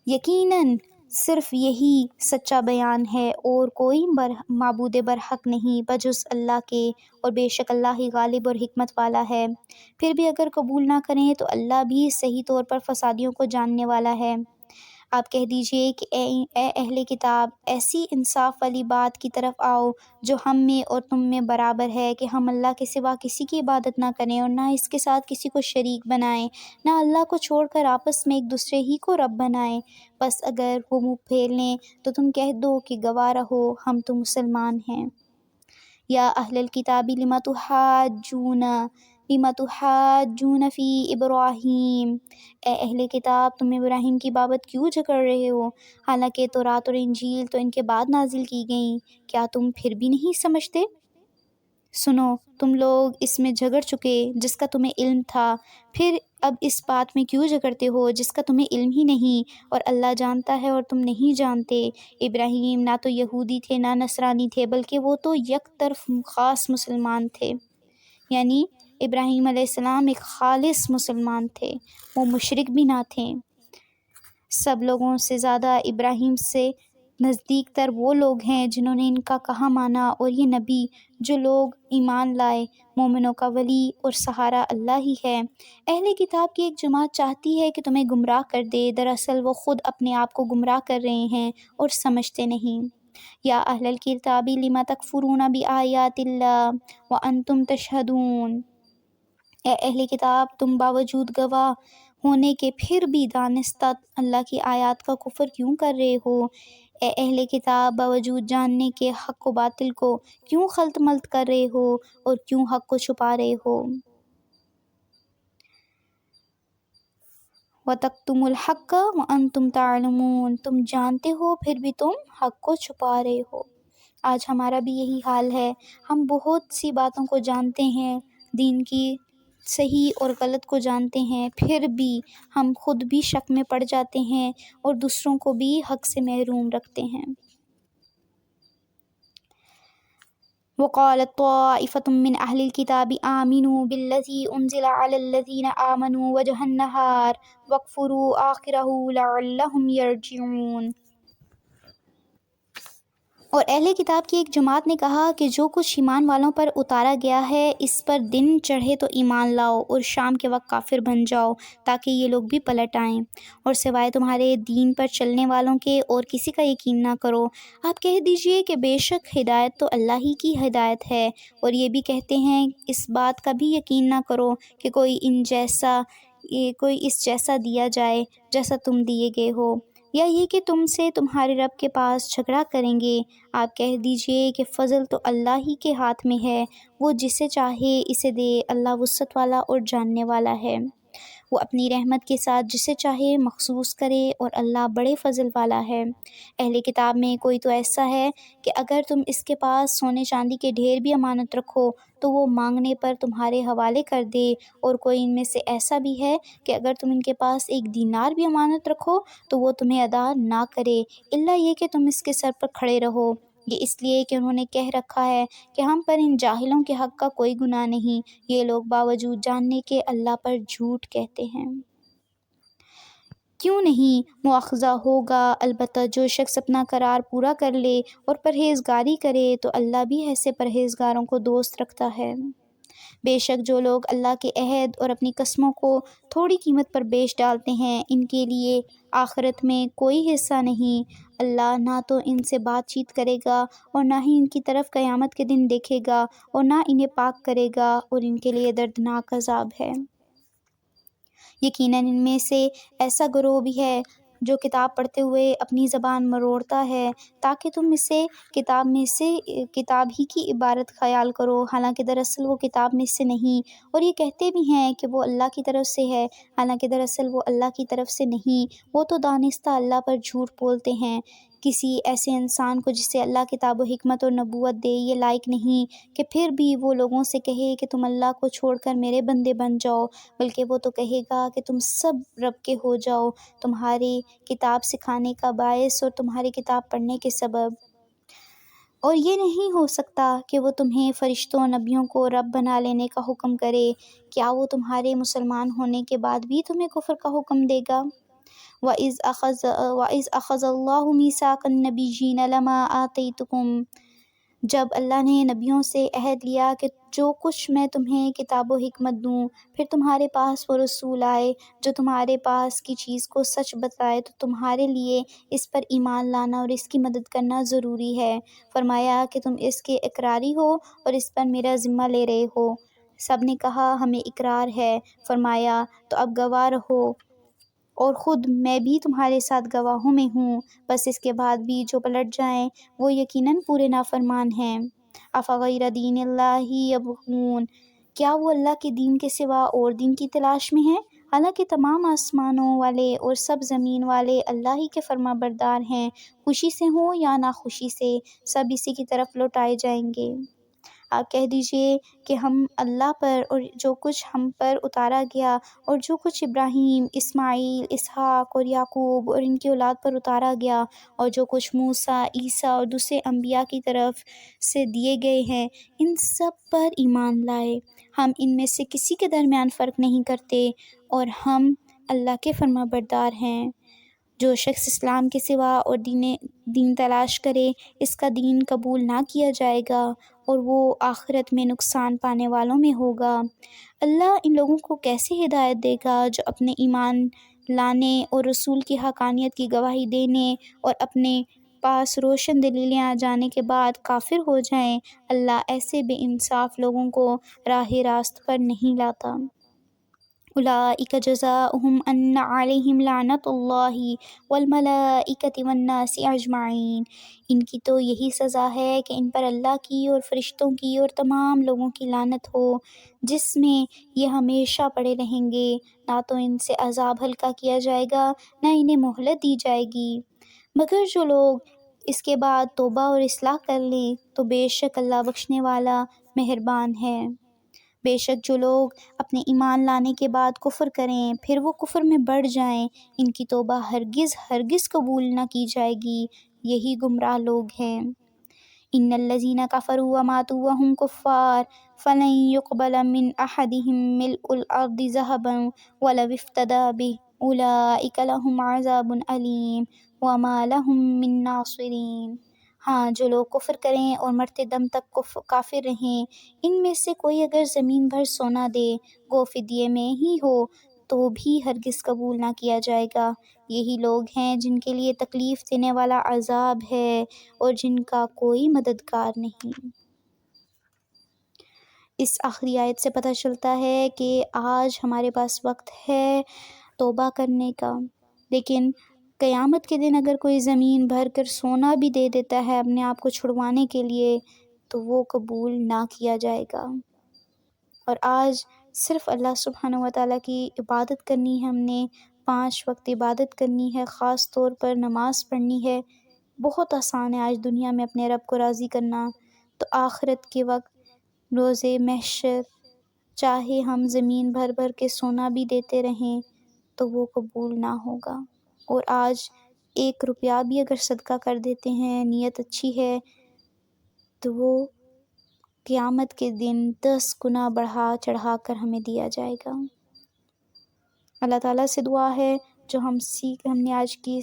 یقیناً صرف یہی سچا بیان ہے اور کوئی معبود برحق نہیں بجز اللہ کے، اور بے شک اللہ ہی غالب اور حکمت والا ہے۔ پھر بھی اگر قبول نہ کریں تو اللہ بھی صحیح طور پر فسادیوں کو جاننے والا ہے۔ آپ کہہ دیجئے کہ اے اہل کتاب، ایسی انصاف والی بات کی طرف آؤ جو ہم میں اور تم میں برابر ہے کہ ہم اللہ کے سوا کسی کی عبادت نہ کریں اور نہ اس کے ساتھ کسی کو شریک بنائیں، نہ اللہ کو چھوڑ کر آپس میں ایک دوسرے ہی کو رب بنائیں۔ بس اگر وہ منہ پھیر لیں تو تم کہہ دو کہ گواہ رہو ہم تو مسلمان ہیں۔ یا اہل الکتاب لم تحاجون فی ابراہیم، اے اہل کتاب تم ابراہیم کی بابت کیوں جھگڑ رہے ہو، حالانکہ تورات اور انجیل تو ان کے بعد نازل کی گئیں، کیا تم پھر بھی نہیں سمجھتے؟ سنو تم لوگ اس میں جھگڑ چکے جس کا تمہیں علم تھا، پھر اب اس بات میں کیوں جھگڑتے ہو جس کا تمہیں علم ہی نہیں، اور اللہ جانتا ہے اور تم نہیں جانتے۔ ابراہیم نہ تو یہودی تھے نہ نصرانی تھے، بلکہ وہ تو یک طرف خاص مسلمان تھے، یعنی ابراہیم علیہ السلام ایک خالص مسلمان تھے، وہ مشرک بھی نہ تھے۔ سب لوگوں سے زیادہ ابراہیم سے نزدیک تر وہ لوگ ہیں جنہوں نے ان کا کہا مانا، اور یہ نبی جو لوگ ایمان لائے، مومنوں کا ولی اور سہارا اللہ ہی ہے۔ اہل کتاب کی ایک جماعت چاہتی ہے کہ تمہیں گمراہ کر دے، دراصل وہ خود اپنے آپ کو گمراہ کر رہے ہیں اور سمجھتے نہیں۔ یا اہل الکتاب لم تکفرون بآیات اللہ وانتم تشہدون، اے اہل کتاب تم باوجود گواہ ہونے کے پھر بھی دانستہ اللہ کی آیات کا کفر کیوں کر رہے ہو؟ اے اہل کتاب، باوجود جاننے کے حق و باطل کو کیوں خلط ملط کر رہے ہو اور کیوں حق کو چھپا رہے ہو؟ وَتَكْتُمُوا الْحَقَّ وَأَنْتُمْ تَعْلَمُونَ، تم جانتے ہو پھر بھی تم حق کو چھپا رہے ہو۔ آج ہمارا بھی یہی حال ہے، ہم بہت سی باتوں کو جانتے ہیں، دین کی صحیح اور غلط کو جانتے ہیں، پھر بھی ہم خود بھی شک میں پڑ جاتے ہیں اور دوسروں کو بھی حق سے محروم رکھتے ہیں۔ وَقَالَتْ طَائِفَةٌ مِّنْ أَهْلِ الْكِتَابِ آمِنُوا بِالَّذِي أُنزِلَ عَلَى الَّذِينَ آمَنُوا وَجْهَ النَّهَارِ وَاكْفُرُوا آخِرَهُ لَعَلَّهُمْ يَرْجِعُونَ۔ اور اہل کتاب کی ایک جماعت نے کہا کہ جو کچھ ایمان والوں پر اتارا گیا ہے اس پر دن چڑھے تو ایمان لاؤ اور شام کے وقت کافر بن جاؤ تاکہ یہ لوگ بھی پلٹ آئیں، اور سوائے تمہارے دین پر چلنے والوں کے اور کسی کا یقین نہ کرو۔ آپ کہہ دیجئے کہ بے شک ہدایت تو اللہ ہی کی ہدایت ہے، اور یہ بھی کہتے ہیں اس بات کا بھی یقین نہ کرو کہ کوئی اس جیسا دیا جائے جیسا تم دیے گئے ہو، یا یہ کہ تم سے تمہارے رب کے پاس جھگڑا کریں گے۔ آپ کہہ دیجئے کہ فضل تو اللہ ہی کے ہاتھ میں ہے، وہ جسے چاہے اسے دے، اللہ وسعت والا اور جاننے والا ہے، وہ اپنی رحمت کے ساتھ جسے چاہے مخصوص کرے، اور اللہ بڑے فضل والا ہے۔ اہل کتاب میں کوئی تو ایسا ہے کہ اگر تم اس کے پاس سونے چاندی کے ڈھیر بھی امانت رکھو تو وہ مانگنے پر تمہارے حوالے کر دے، اور کوئی ان میں سے ایسا بھی ہے کہ اگر تم ان کے پاس ایک دینار بھی امانت رکھو تو وہ تمہیں ادا نہ کرے، الا یہ کہ تم اس کے سر پر کھڑے رہو۔ یہ اس لیے کہ انہوں نے کہہ رکھا ہے کہ ہم پر ان جاہلوں کے حق کا کوئی گناہ نہیں، یہ لوگ باوجود جاننے کے اللہ پر جھوٹ کہتے ہیں۔ کیوں نہیں مواخذہ ہوگا، البتہ جو شخص اپنا قرار پورا کر لے اور پرہیزگاری کرے تو اللہ بھی ایسے پرہیزگاروں کو دوست رکھتا ہے۔ بے شک جو لوگ اللہ کے عہد اور اپنی قسموں کو تھوڑی قیمت پر بیچ ڈالتے ہیں ان کے لیے آخرت میں کوئی حصہ نہیں، اللہ نہ تو ان سے بات چیت کرے گا اور نہ ہی ان کی طرف قیامت کے دن دیکھے گا اور نہ انہیں پاک کرے گا، اور ان کے لیے دردناک عذاب ہے۔ یقیناً ان میں سے ایسا گروہ بھی ہے جو کتاب پڑھتے ہوئے اپنی زبان مروڑتا ہے تاکہ تم اسے کتاب ہی کی عبارت خیال کرو، حالانکہ دراصل وہ کتاب میں سے نہیں، اور یہ کہتے بھی ہیں کہ وہ اللہ کی طرف سے ہے، حالانکہ دراصل وہ اللہ کی طرف سے نہیں، وہ تو دانستہ اللہ پر جھوٹ بولتے ہیں۔ کسی ایسے انسان کو جسے اللہ کتاب و حکمت اور نبوت دے یہ لائق نہیں کہ پھر بھی وہ لوگوں سے کہے کہ تم اللہ کو چھوڑ کر میرے بندے بن جاؤ، بلکہ وہ تو کہے گا کہ تم سب رب کے ہو جاؤ، تمہاری کتاب سکھانے کا باعث اور تمہاری کتاب پڑھنے کے سبب۔ اور یہ نہیں ہو سکتا کہ وہ تمہیں فرشتوں اور نبیوں کو رب بنا لینے کا حکم کرے، کیا وہ تمہارے مسلمان ہونے کے بعد بھی تمہیں کفر کا حکم دے گا؟ وَإِذْ أَخَذَ اللَّهُ مِيثَاقَ النَّبِيِّينَ لَمَا آتَيْتُكُمْ، جب اللہ نے نبیوں سے عہد لیا کہ جو کچھ میں تمہیں کتاب و حکمت دوں، پھر تمہارے پاس وہ رسول آئے جو تمہارے پاس کی چیز کو سچ بتائے تو تمہارے لیے اس پر ایمان لانا اور اس کی مدد کرنا ضروری ہے۔ فرمایا کہ تم اس کے اقراری ہو اور اس پر میرا ذمہ لے رہے ہو۔ سب نے کہا ہمیں اقرار ہے۔ فرمایا تو اب گواہ رہو، اور خود میں بھی تمہارے ساتھ گواہوں میں ہوں، بس اس کے بعد بھی جو پلٹ جائیں وہ یقیناً پورے نافرمان ہیں۔ افغیر دین اللہ یبغون، کیا وہ اللہ کے دین کے سوا اور دین کی تلاش میں ہیں؟ حالانکہ تمام آسمانوں والے اور سب زمین والے اللہ ہی کے فرما بردار ہیں، خوشی سے ہوں یا ناخوشی سے سب اسی کی طرف لوٹائے جائیں گے۔ آپ کہہ دیجئے کہ ہم اللہ پر اور جو کچھ ہم پر اتارا گیا اور جو کچھ ابراہیم، اسماعیل، اسحاق اور یعقوب اور ان کی اولاد پر اتارا گیا اور جو کچھ موسیٰ، عیسیٰ اور دوسرے انبیاء کی طرف سے دیے گئے ہیں ان سب پر ایمان لائے، ہم ان میں سے کسی کے درمیان فرق نہیں کرتے، اور ہم اللہ کے فرما بردار ہیں۔ جو شخص اسلام کے سوا اور دین تلاش کرے اس کا دین قبول نہ کیا جائے گا اور وہ آخرت میں نقصان پانے والوں میں ہوگا۔ اللہ ان لوگوں کو کیسے ہدایت دے گا جو اپنے ایمان لانے اور رسول کی حقانیت کی گواہی دینے اور اپنے پاس روشن دلیلیں آ جانے کے بعد کافر ہو جائیں۔ اللہ ایسے بے انصاف لوگوں کو راہ راست پر نہیں لاتا۔ اولئک جزاؤہم ان علیہم لعنت اللہ والملائکۃ والناس اجمعین، ان کی تو یہی سزا ہے کہ ان پر اللہ کی اور فرشتوں کی اور تمام لوگوں کی لعنت ہو، جس میں یہ ہمیشہ پڑے رہیں گے، نہ تو ان سے عذاب ہلکا کیا جائے گا نہ انہیں مہلت دی جائے گی، مگر جو لوگ اس کے بعد توبہ اور اصلاح کر لیں تو بے شک اللہ بخشنے والا مہربان ہے۔ بے شک جو لوگ اپنے ایمان لانے کے بعد کفر کریں پھر وہ کفر میں بڑھ جائیں، ان کی توبہ ہرگز ہرگز قبول نہ کی جائے گی، یہی گمراہ لوگ ہیں۔ ان الذین کفروا وماتوا وهم کفار فلن يقبل من احدهم ملء الارض ذهبا ولو افتدى به اولئک لهم عذاب علیم وما لهم من ناصرین۔ ہاں، جو لوگ کفر کریں اور مرتے دم تک کافر رہیں، ان میں سے کوئی اگر زمین بھر سونا دے گو فدیے میں ہی ہو تو بھی ہرگز قبول نہ کیا جائے گا، یہی لوگ ہیں جن کے لیے تکلیف دینے والا عذاب ہے اور جن کا کوئی مددگار نہیں۔ اس آخری آیت سے پتہ چلتا ہے کہ آج ہمارے پاس وقت ہے توبہ کرنے کا، لیکن قیامت کے دن اگر کوئی زمین بھر کر سونا بھی دے دیتا ہے اپنے آپ کو چھڑوانے کے لیے تو وہ قبول نہ کیا جائے گا۔ اور آج صرف اللہ سبحانہ و تعالیٰ کی عبادت کرنی ہے، ہم نے 5 وقت عبادت کرنی ہے، خاص طور پر نماز پڑھنی ہے۔ بہت آسان ہے آج دنیا میں اپنے رب کو راضی کرنا، تو آخرت کے وقت روز محشر چاہے ہم زمین بھر بھر کے سونا بھی دیتے رہیں تو وہ قبول نہ ہوگا۔ اور آج 1 روپیہ بھی اگر صدقہ کر دیتے ہیں، نیت اچھی ہے، تو وہ قیامت کے دن 10 گنا بڑھا چڑھا کر ہمیں دیا جائے گا۔ اللہ تعالیٰ سے دعا ہے جو ہم نے آج کی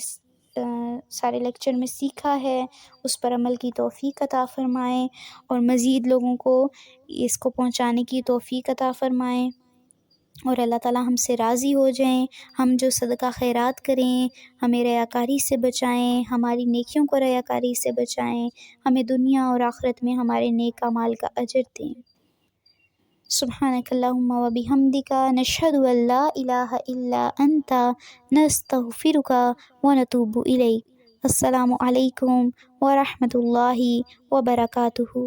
سارے لیکچر میں سیکھا ہے اس پر عمل کی توفیق عطا فرمائیں اور مزید لوگوں کو اس کو پہنچانے کی توفیق عطا فرمائیں، اور اللہ تعالیٰ ہم سے راضی ہو جائیں، ہم جو صدقہ خیرات کریں ہمیں ریاکاری سے بچائیں، ہماری نیکیوں کو ریاکاری سے بچائیں، ہمیں دنیا اور آخرت میں ہمارے نیک اعمال کا اجر دیں۔ سبحانک اللہم و بحمدک نشہد ان لا الہ الا انت نستغفرک و نتوب الیک۔ السلام علیکم ورحمۃ اللہ وبرکاتہ۔